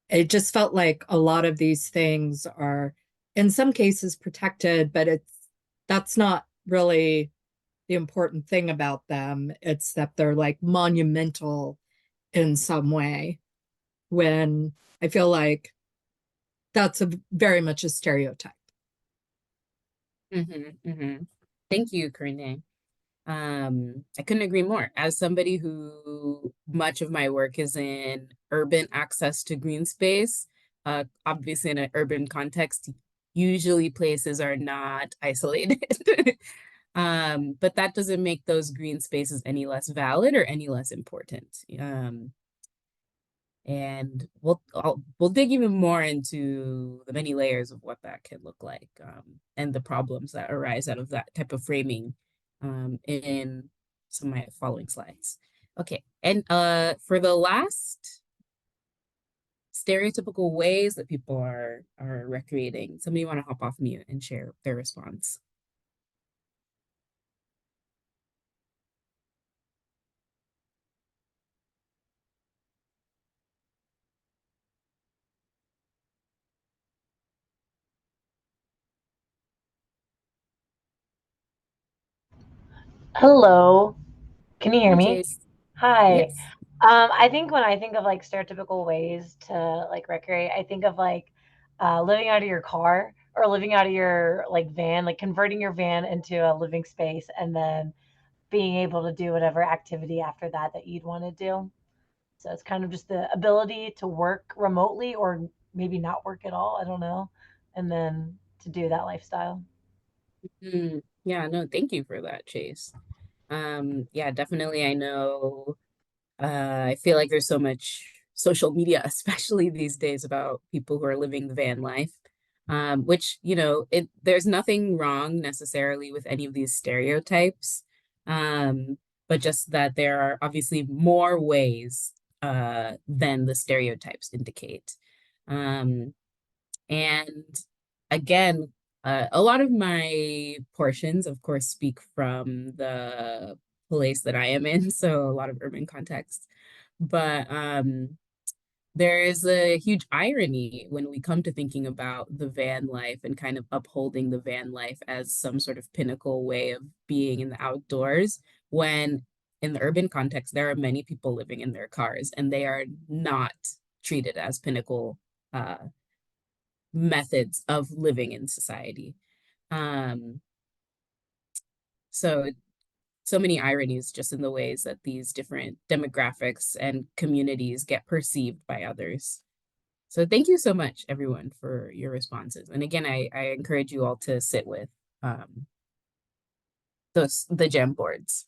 Speaker 4: It just felt like a lot of these things are, in some cases, protected, but that's not really the important thing about them. It's that they're like monumental in some way. When I feel like that's very much a stereotype.
Speaker 3: Thank you, Corinne. I couldn't agree more. As somebody who much of my work is in urban access to green space, obviously in an urban context, usually places are not isolated. But that doesn't make those green spaces any less valid or any less important. And we'll dig even more into the many layers of what that can look like, and the problems that arise out of that type of framing, in some of my following slides. Okay, and for the last stereotypical ways that people are recreating, somebody want to hop off mute and share their response?
Speaker 7: Hello, can you hear
Speaker 3: Hi,
Speaker 7: me?
Speaker 3: Chase.
Speaker 7: Hi.
Speaker 3: Yes.
Speaker 7: I think when I think of like stereotypical ways to like recreate, I think of like living out of your car or living out of your like van, like converting your van into a living space and then being able to do whatever activity after that that you'd want to do. So it's kind of just the ability to work remotely or maybe not work at all. I don't know. And then to do that lifestyle.
Speaker 3: Yeah, no, thank you for that, Chase. Yeah, definitely. I know, I feel like there's so much social media, especially these days, about people who are living the van life. Which, there's nothing wrong necessarily with any of these stereotypes. But just that there are obviously more ways than the stereotypes indicate. Um, and again, a lot of my portions, of course, speak from the place that I am in, so a lot of urban context. But there is a huge irony when we come to thinking about the van life and kind of upholding the van life as some sort of pinnacle way of being in the outdoors, when in the urban context, there are many people living in their cars and they are not treated as pinnacle methods of living in society. Um, so so many ironies just in the ways that these different demographics and communities get perceived by others. So thank you so much, everyone, for your responses. And again, I encourage you all to sit with the gem boards.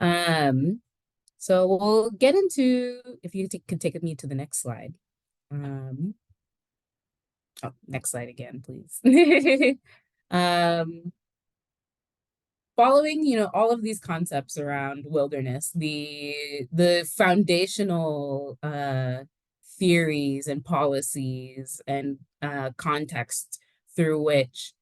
Speaker 3: So we'll get into, if you could take me to the next slide. Oh, next slide again, please. um, Following, all of these concepts around wilderness, the foundational theories and policies and contexts through which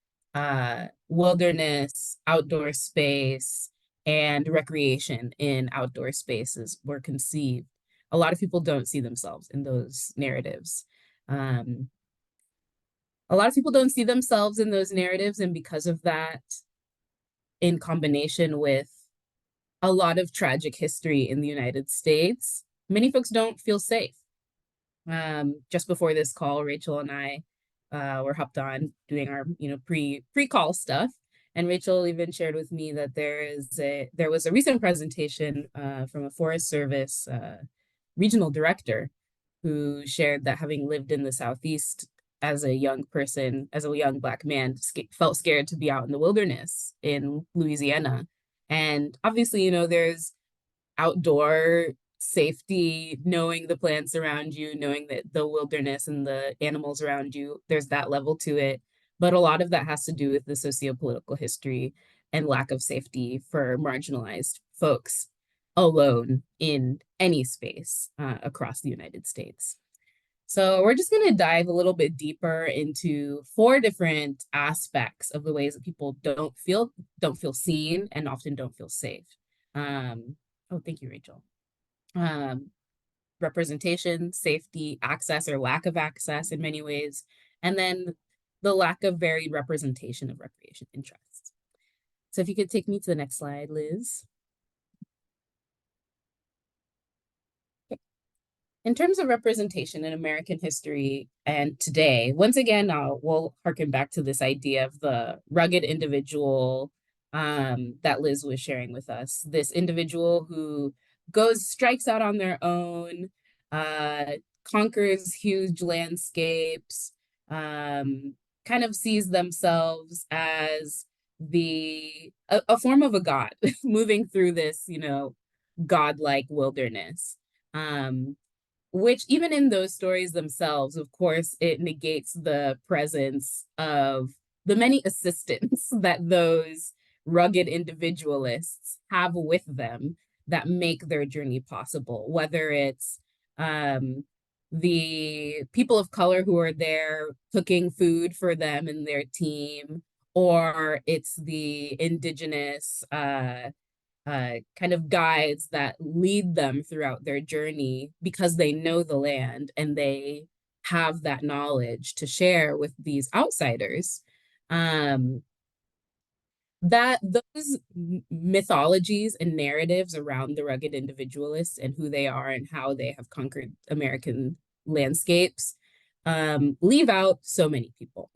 Speaker 3: wilderness, outdoor space, and recreation in outdoor spaces were conceived, a lot of people don't see themselves in those narratives. Um, a lot of people don't see themselves in those narratives, and because of that, in combination with a lot of tragic history in the United States, many folks don't feel safe. Just before this call, Rachel and I were hopped on doing our pre-call stuff, and Rachel even shared with me that there was a recent presentation from a Forest Service regional director who shared that having lived in the Southeast as a young person, as a young Black man, felt scared to be out in the wilderness in Louisiana. And obviously, there's outdoor safety, knowing the plants around you, knowing that the wilderness and the animals around you, there's that level to it. But a lot of that has to do with the socio-political history and lack of safety for marginalized folks alone in any space across the United States. So we're just going to dive a little bit deeper into 4 different aspects of the ways that people don't feel seen and often don't feel safe. Oh, thank you, Rachel. Representation, safety, access or lack of access in many ways, and then the lack of varied representation of recreation interests. So if you could take me to the next slide, Liz. In terms of representation in American history and today, once again, we'll harken back to this idea of the rugged individual that Liz was sharing with us. This individual who strikes out on their own, conquers huge landscapes, kind of sees themselves as a form of a god moving through this, godlike wilderness. Which even in those stories themselves, of course, it negates the presence of the many assistants that those rugged individualists have with them that make their journey possible, whether it's the people of color who are there cooking food for them and their team, or it's the indigenous kind of guides that lead them throughout their journey because they know the land and they have that knowledge to share with these outsiders. That those mythologies and narratives around the rugged individualists and who they are and how they have conquered American landscapes leave out so many people,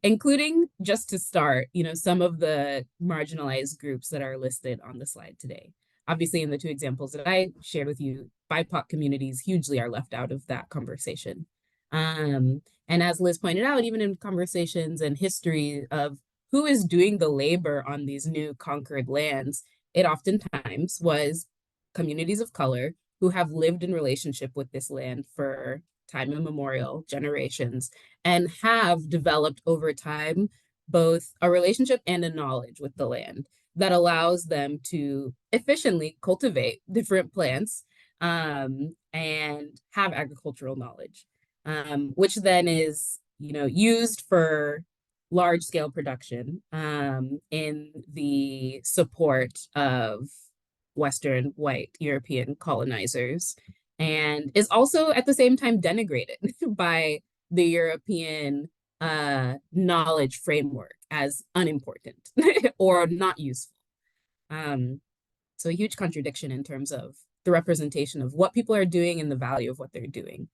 Speaker 3: including, just to start, some of the marginalized groups that are listed on the slide today. Obviously, in the two examples that I shared with you, BIPOC communities hugely are left out of that conversation. And as Liz pointed out, even in conversations and history of who is doing the labor on these new conquered lands, it oftentimes was communities of color who have lived in relationship with this land for time immemorial, generations, and have developed over time both a relationship and a knowledge with the land that allows them to efficiently cultivate different plants and have agricultural knowledge, which then is used for large scale production in the support of Western white European colonizers, and is also at the same time denigrated by the European knowledge framework as unimportant or not useful. So a huge contradiction in terms of the representation of what people are doing and the value of what they're doing.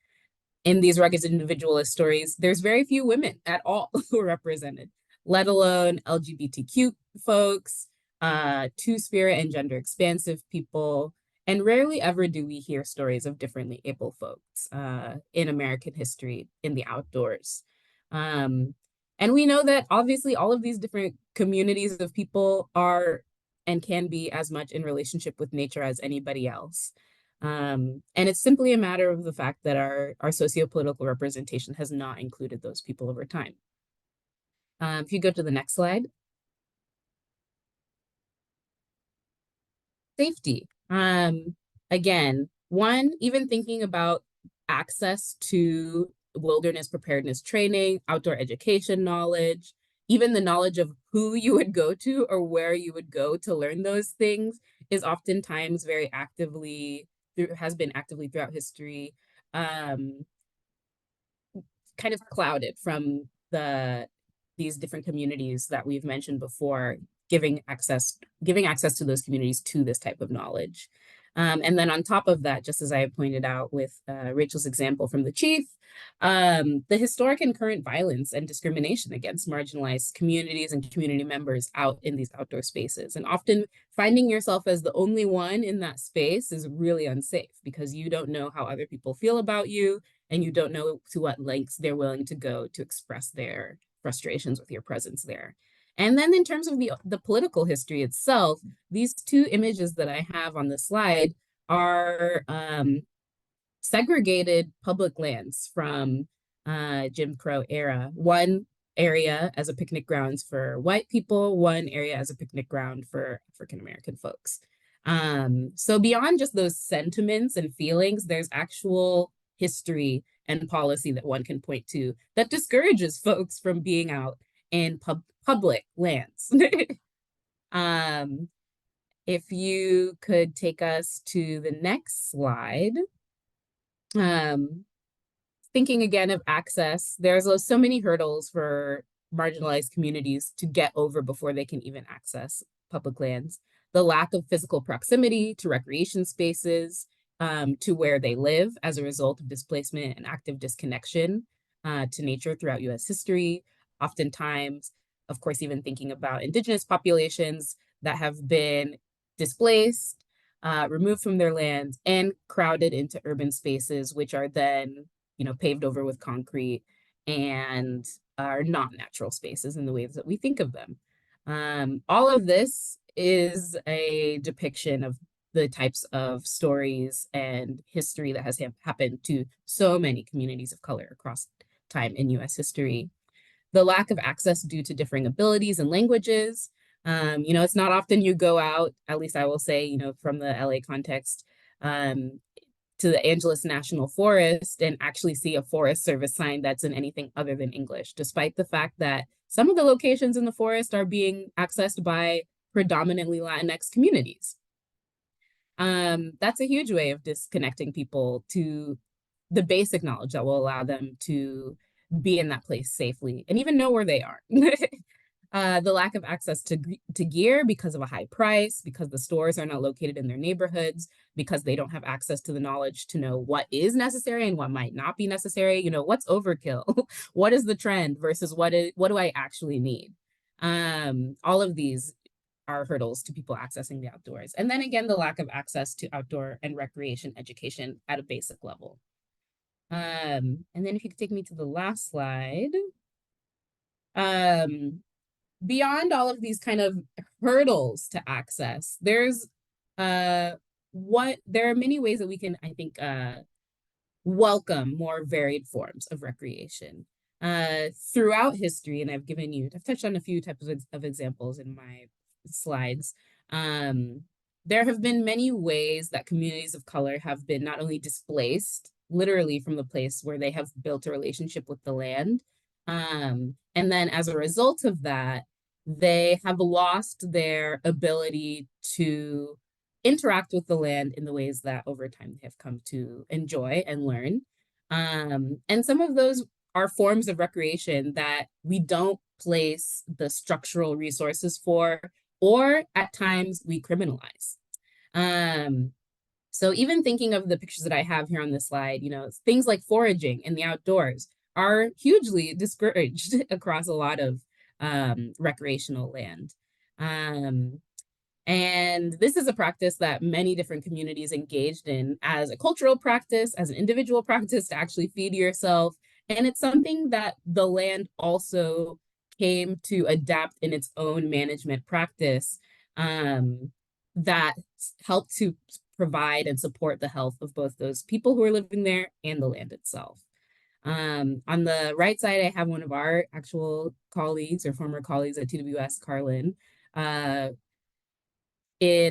Speaker 3: In these rugged individualist stories, there's very few women at all who are represented, let alone LGBTQ folks, two-spirit and gender expansive people, and rarely ever do we hear stories of differently able folks in American history in the outdoors. And we know that obviously all of these different communities of people are and can be as much in relationship with nature as anybody else. And it's simply a matter of the fact that our sociopolitical representation has not included those people over time. If you go to the next slide. Safety. Again, one, even thinking about access to wilderness preparedness training, outdoor education knowledge, even the knowledge of who you would go to or where you would go to learn those things is oftentimes very actively, has been actively throughout history, kind of clouded from these different communities that we've mentioned before, giving access to those communities to this type of knowledge. And then on top of that, just as I pointed out with Rachel's example from the chief, the historic and current violence and discrimination against marginalized communities and community members out in these outdoor spaces. And often finding yourself as the only one in that space is really unsafe because you don't know how other people feel about you and you don't know to what lengths they're willing to go to express their frustrations with your presence there. And then in terms of the political history itself, these two images that I have on the slide are segregated public lands from Jim Crow era. One area as a picnic grounds for white people, one area as a picnic ground for African-American folks. So beyond just those sentiments and feelings, there's actual history and policy that one can point to that discourages folks from being out in public lands. If you could take us to the next slide. Thinking again of access, there's so many hurdles for marginalized communities to get over before they can even access public lands. The lack of physical proximity to recreation spaces, to where they live as a result of displacement and active disconnection to nature throughout US history. Oftentimes, of course, even thinking about Indigenous populations that have been displaced, removed from their lands, and crowded into urban spaces, which are then, paved over with concrete and are not natural spaces in the ways that we think of them. All of this is a depiction of the types of stories and history that has happened to so many communities of color across time in US history. The lack of access due to differing abilities and languages. It's not often you go out, at least I will say, from the LA context, to the Angeles National Forest and actually see a Forest Service sign that's in anything other than English, despite the fact that some of the locations in the forest are being accessed by predominantly Latinx communities. That's a huge way of disconnecting people to the basic knowledge that will allow them to be in that place safely and even know where they are. The lack of access to gear because of a high price, because the stores are not located in their neighborhoods, because they don't have access to the knowledge to know what is necessary and what might not be necessary. What's overkill? What is the trend versus what do I actually need? All of these are hurdles to people accessing the outdoors. And then again, the lack of access to outdoor and recreation education at a basic level. And then if you could take me to the last slide. Beyond all of these kind of hurdles to access, there are many ways that we can, I think, welcome more varied forms of recreation. Throughout history, and I've touched on a few types of examples in my slides. There have been many ways that communities of color have been not only displaced literally from the place where they have built a relationship with the land, and then as a result of that, they have lost their ability to interact with the land in the ways that over time they have come to enjoy and learn. And some of those are forms of recreation that we don't place the structural resources for, or at times we criminalize. So even thinking of the pictures that I have here on this slide, things like foraging in the outdoors are hugely discouraged across a lot of recreational land. And this is a practice that many different communities engaged in as a cultural practice, as an individual practice to actually feed yourself. And it's something that the land also came to adapt in its own management practice that helped to provide and support the health of both those people who are living there and the land itself. On the right side, I have one of our actual colleagues or former colleagues at TWS, Carlin, an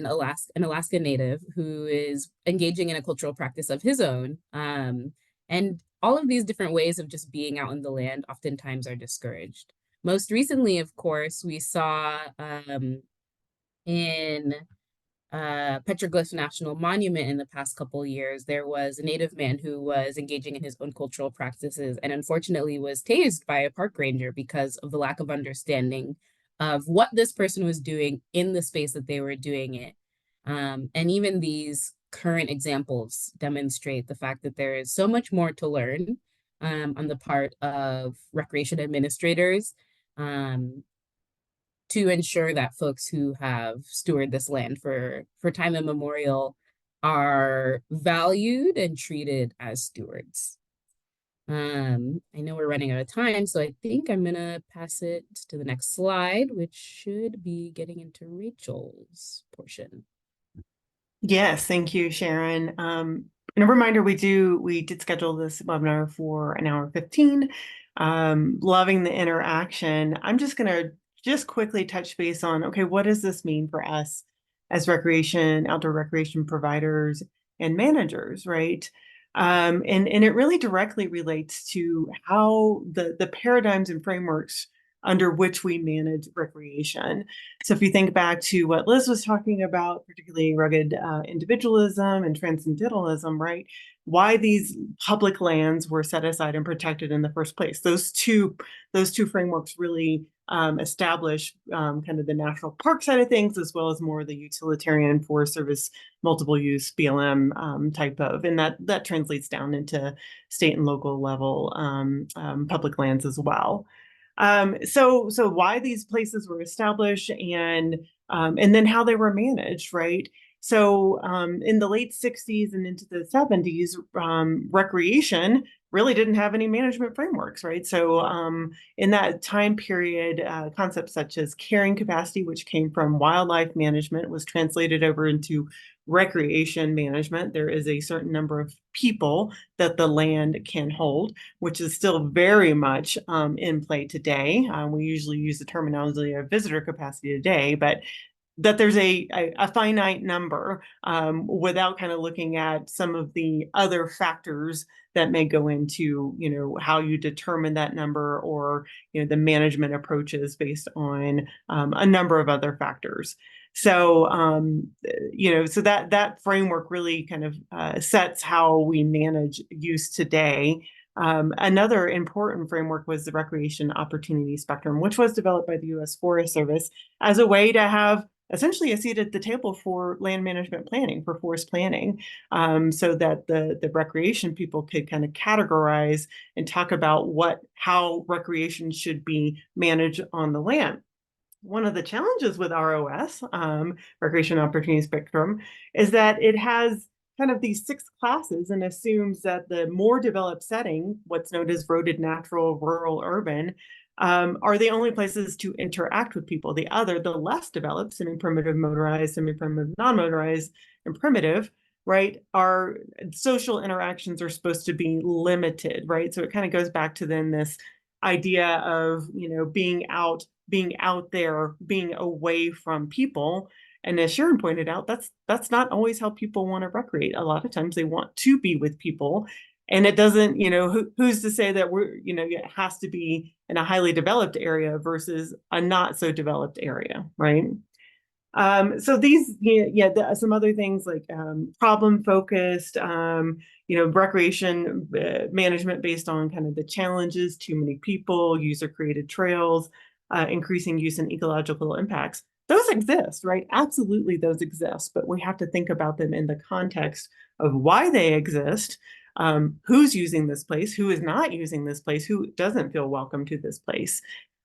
Speaker 3: Alaska Native who is engaging in a cultural practice of his own. And all of these different ways of just being out in the land oftentimes are discouraged. Most recently, of course, we saw in Petroglyph National Monument in the past couple of years, there was a Native man who was engaging in his own cultural practices and unfortunately was tased by a park ranger because of the lack of understanding of what this person was doing in the space that they were doing it. And even these current examples demonstrate the fact that there is so much more to learn on the part of recreation administrators to ensure that folks who have stewarded this land for time immemorial are valued and treated as stewards. I know we're running out of time, so I think I'm gonna pass it to the next slide, which should be getting into Rachel's portion.
Speaker 1: Yes, thank you, Sharon. And a reminder, we did schedule this webinar for an hour 15. Loving the interaction. I'm just gonna quickly touch base on, okay, what does this mean for us as outdoor recreation providers and managers, right? And it really directly relates to how the paradigms and frameworks under which we manage recreation. So if you think back to what Liz was talking about, particularly rugged individualism and transcendentalism, right? Why these public lands were set aside and protected in the first place. Those two frameworks really establish kind of the national park side of things, as well as more the utilitarian Forest Service multiple use BLM type of, and that translates down into state and local level public lands as well. So why these places were established and then how they were managed, right? So in the late 60s and into the 70s, recreation really didn't have any management frameworks, right? So in that time period, concepts such as carrying capacity, which came from wildlife management, was translated over into recreation management. There is a certain number of people that the land can hold, which is still very much in play today. We usually use the terminology of visitor capacity today, but that there's a finite number without kind of looking at some of the other factors that may go into, how you determine that number, or, the management approaches based on a number of other factors. So, so that framework really kind of sets how we manage use today. Another important framework was the Recreation Opportunity Spectrum, which was developed by the U.S. Forest Service as a way to have essentially a seat at the table for land management planning, for forest planning, so that the recreation people could kind of categorize and talk about how recreation should be managed on the land. One of the challenges with ROS, Recreation Opportunity Spectrum, is that it has kind of these 6 classes and assumes that the more developed setting, what's known as roaded, natural, rural, urban, are the only places to interact with people. The less developed, semi-primitive, motorized, semi-primitive, non-motorized, and primitive, right, our social interactions are supposed to be limited, right? So it kind of goes back to then this idea of, being out there, being away from people. And as Sharon pointed out, that's not always how people want to recreate. A lot of times they want to be with people. And it doesn't, who's to say that it has to be in a highly developed area versus a not so developed area, right? So these, some other things like problem focused, recreation management based on kind of the challenges, too many people, user created trails, increasing use and ecological impacts. Those exist, right? Absolutely, those exist, but we have to think about them in the context of why they exist, who's using this place, who is not using this place, who doesn't feel welcome to this place.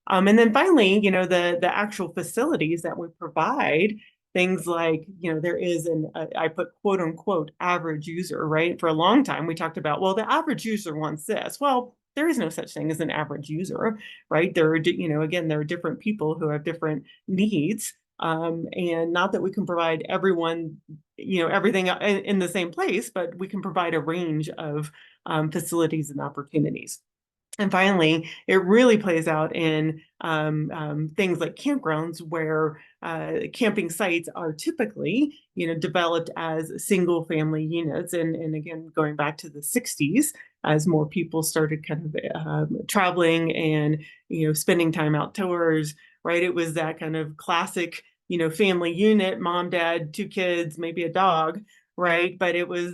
Speaker 1: And then finally, the actual facilities that we provide, things like, there is I put quote unquote average user, right? For a long time, we talked about, well, the average user wants this. Well, there is no such thing as an average user, right? There are, again, there are different people who have different needs. And not that we can provide everyone, everything in the same place, but we can provide a range of facilities and opportunities. And finally, it really plays out in things like campgrounds, where camping sites are typically, developed as single family units. And again, going back to the 60s, as more people started kind of traveling and, spending time outdoors, right? It was that kind of classic, family unit, mom, dad, 2 kids, maybe a dog, right? But it was,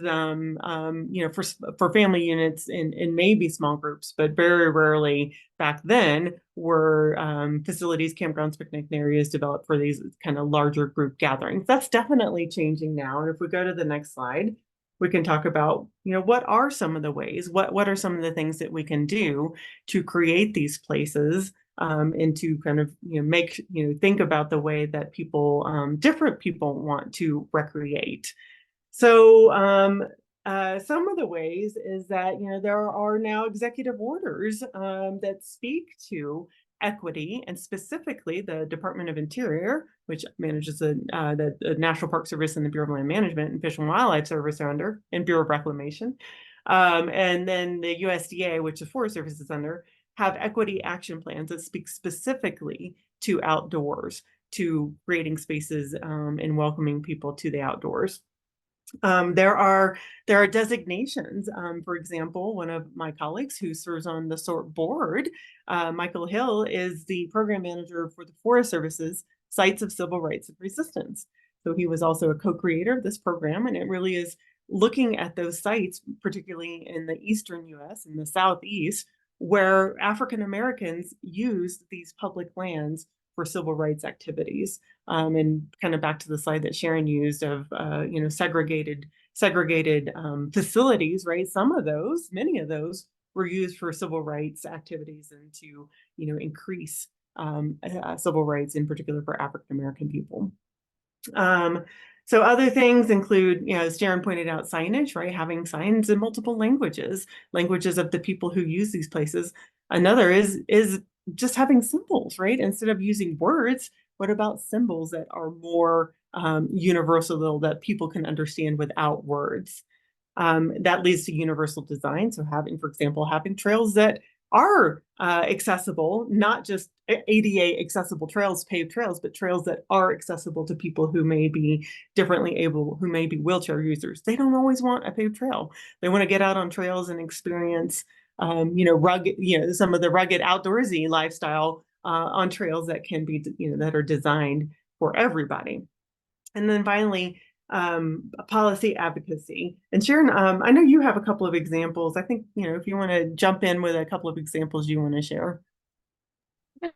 Speaker 1: for family units in maybe small groups, but very rarely back then were facilities, campgrounds, picnic areas developed for these kind of larger group gatherings. That's definitely changing now. And if we go to the next slide, we can talk about, what are some of the ways, what are some of the things that we can do to create these places, and to kind of, make, think about the way that people, different people want to recreate. So some of the ways is that, there are now executive orders that speak to equity, and specifically the Department of Interior, which manages the National Park Service and the Bureau of Land Management, and Fish and Wildlife Service are under, and Bureau of Reclamation. And then the USDA, which the Forest Service is under, have equity action plans that speak specifically to outdoors, to creating spaces and welcoming people to the outdoors. There are designations. For example, one of my colleagues who serves on the SORT board, Michael Hill, is the program manager for the Forest Service's Sites of Civil Rights and Resistance. So he was also a co-creator of this program, and it really is looking at those sites, particularly in the eastern U.S. and the southeast, where African Americans used these public lands for civil rights activities. And kind of back to the slide that Sharon used of, segregated facilities, right? Many of those were used for civil rights activities and to, increase civil rights, in particular for African American people. So other things include, as Sharon pointed out, signage, right? Having signs in multiple languages of the people who use these places. Another is just having symbols, right? Instead of using words, what about symbols that are more universal, that people can understand without words? That leads to universal design. So having, for example, having trails that are accessible, not just ADA accessible trails, paved trails, but trails that are accessible to people who may be differently able, who may be wheelchair users. They don't always want a paved trail. They want to get out on trails and experience, rugged, some of the rugged outdoorsy lifestyle on trails that can be, that are designed for everybody. And then finally, policy advocacy. And Sharon, I know you have a couple of examples. I think, if you want to jump in with a couple of examples you want to share.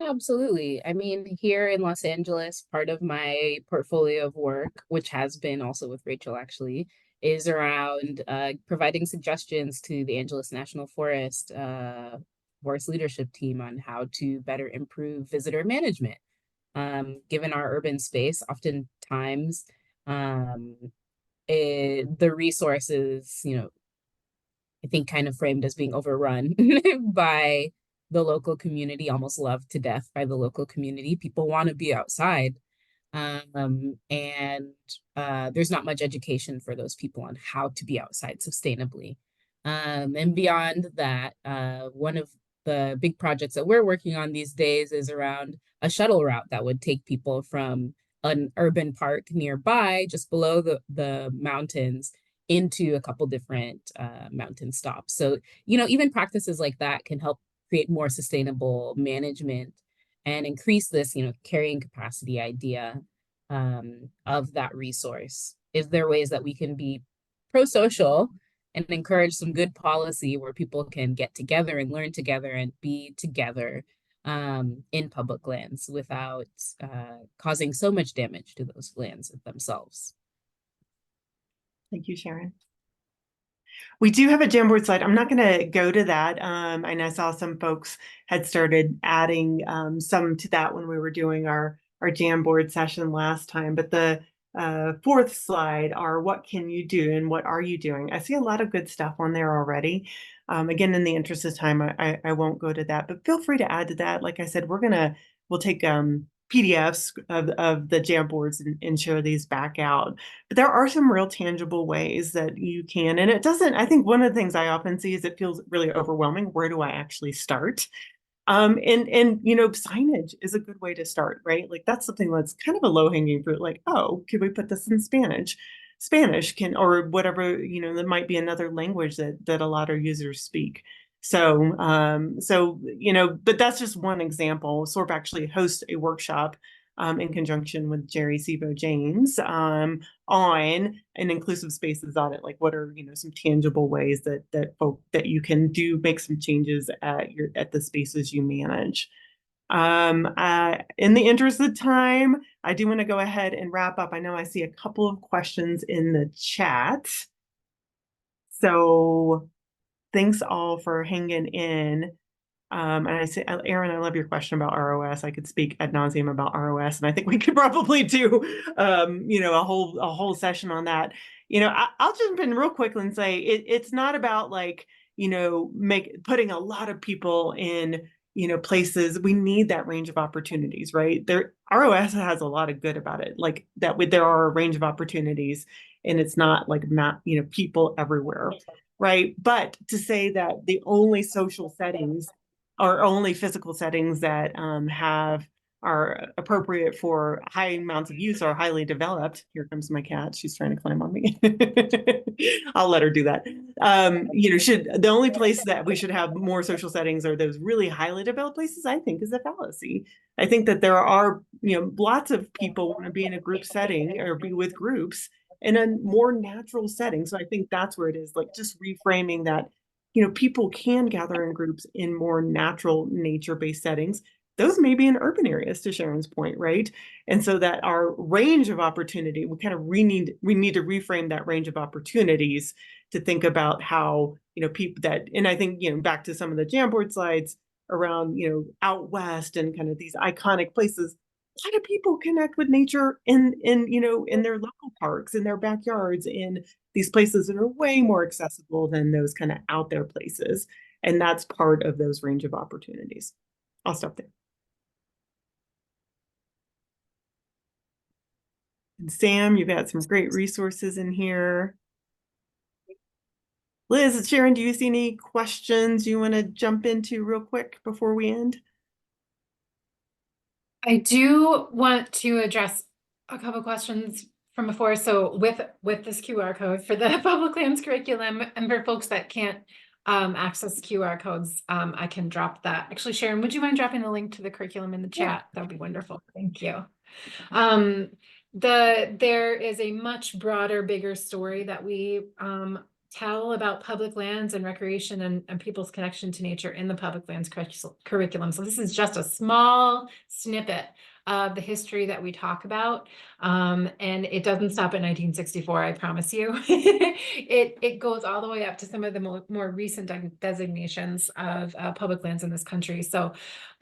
Speaker 3: Absolutely. I mean, here in Los Angeles, part of my portfolio of work, which has been also with Rachel actually, is around providing suggestions to the Angeles National Forest Forest leadership team on how to better improve visitor management. Given our urban space, oftentimes the resources, I think kind of framed as being overrun by the local community, almost loved to death by the local community. People want to be outside. And there's not much education for those people on how to be outside sustainably. And beyond that, one of the big projects that we're working on these days is around a shuttle route that would take people from an urban park nearby, just below the mountains, into a couple different mountain stops. So, even practices like that can help create more sustainable management and increase this, carrying capacity idea of that resource. Is there ways that we can be pro-social and encourage some good policy where people can get together and learn together and be together in public lands without causing so much damage to those lands themselves?
Speaker 1: Thank you, Sharon. We do have a Jamboard slide. I'm not going to go to that. And I saw some folks had started adding some to that when we were doing our Jamboard session last time. But the fourth slide are what can you do and what are you doing? I see a lot of good stuff on there already. Again, in the interest of time, I won't go to that, but feel free to add to that. Like I said, we'll take PDFs of the Jamboards and share these back out. But there are some real tangible ways that you can, and it doesn't, I think one of the things I often see is it feels really overwhelming. Where do I actually start? And signage is a good way to start, right? Like that's something that's kind of a low-hanging fruit, like, oh, could we put this in Spanish? Spanish can, or whatever, that might be another language that a lot of users speak. So, but that's just one example. SORP actually hosts a workshop in conjunction with Jerry Sivo James on an inclusive spaces audit. Like, what are some tangible ways that you can make some changes at the spaces you manage. In the interest of time, I do want to go ahead and wrap up. I know I see a couple of questions in the chat. So thanks all for hanging in. And I say, Aaron, I love your question about ROS. I could speak ad nauseum about ROS, and I think we could probably do, a whole session on that. I'll jump in real quick and say it's not about like, putting a lot of people in, places. We need that range of opportunities, right? ROS has a lot of good about it, like that. There are a range of opportunities, and it's not like people everywhere, right? But to say that the only social settings are only physical settings that are appropriate for high amounts of use are highly developed. Here comes my cat. She's trying to climb on me. I'll let her do that. The only place that we should have more social settings are those really highly developed places, I think, is a fallacy. I think that there are, lots of people want to be in a group setting or be with groups in a more natural setting. So I think that's where it is, like just reframing that, people can gather in groups in more natural nature-based settings those may be in urban areas, to Sharon's point, right? And so that our range of opportunity, we need to reframe that range of opportunities to think about how, people that, and I think, back to some of the Jamboard slides around, out west and kind of these iconic places, a lot of people connect with nature in their local parks, in their backyards, in these places that are way more accessible than those kind of out there places. And that's part of those range of opportunities. I'll stop there. And Sam, you've got some great resources in here. Liz, Sharon, do you see any questions you want to jump into real quick before we end?
Speaker 2: I do want to address a couple questions from before. So with this QR code for the public lands curriculum, and for folks that can't access QR codes, I can drop that. Actually, Sharon, would you mind dropping the link to the curriculum in the chat? That would be wonderful. Thank you. There is a much broader, bigger story that we tell about public lands and recreation and people's connection to nature in the public lands curriculum. So this is just a small snippet of the history that we talk about. And it doesn't stop at 1964, I promise you. It goes all the way up to some of the more recent designations of public lands in this country. So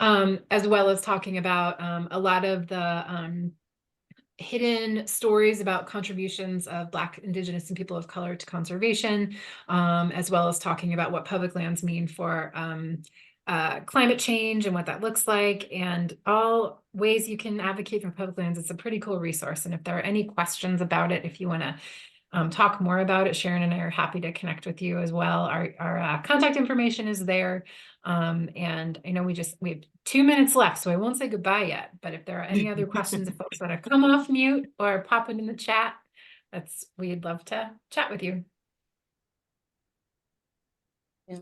Speaker 2: as well as talking about a lot of the hidden stories about contributions of Black, Indigenous, and people of color to conservation, as well as talking about what public lands mean for climate change and what that looks like, and all ways you can advocate for public lands. It's a pretty cool resource. And if there are any questions about it, if you want to talk more about it, Sharon and I are happy to connect with you as well. Our contact information is there. And I know we have 2 minutes left, so I won't say goodbye yet, but if there are any other questions, if folks want to come off mute or pop it in the chat, we'd love to chat with you.
Speaker 3: Yeah.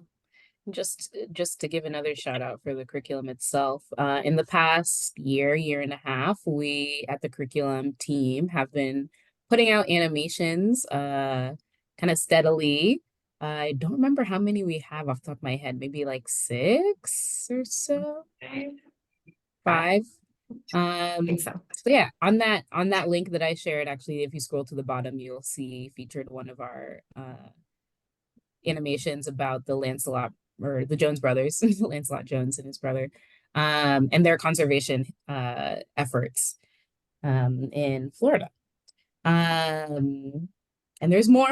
Speaker 3: Just to give another shout out for the curriculum itself. In the past year and a half, we at the curriculum team have been putting out animations kind of steadily. I don't remember how many we have off the top of my head, maybe like 6 or so. 5.
Speaker 2: I think so.
Speaker 3: So yeah, on that link that I shared, actually, if you scroll to the bottom, you'll see featured one of our animations about the Lancelot or the Jones brothers, Lancelot Jones and his brother, and their conservation efforts in Florida. And there's more.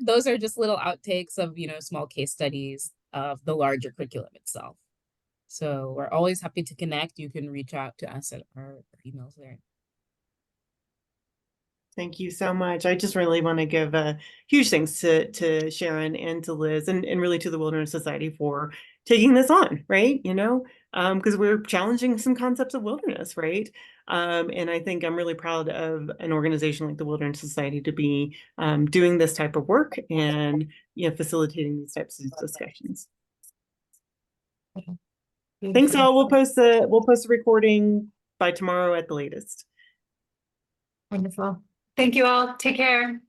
Speaker 3: Those are just little outtakes of, small case studies of the larger curriculum itself. So we're always happy to connect. You can reach out to us at our emails there.
Speaker 1: Thank you so much. I just really want to give a huge thanks to Sharon and to Liz and really to the Wilderness Society for taking this on, right? Because we're challenging some concepts of wilderness, right? And I think I'm really proud of an organization like the Wilderness Society to be doing this type of work and facilitating these types of discussions. Thanks all. We'll post the recording by tomorrow at the latest.
Speaker 2: Wonderful. Thank you all. Take care.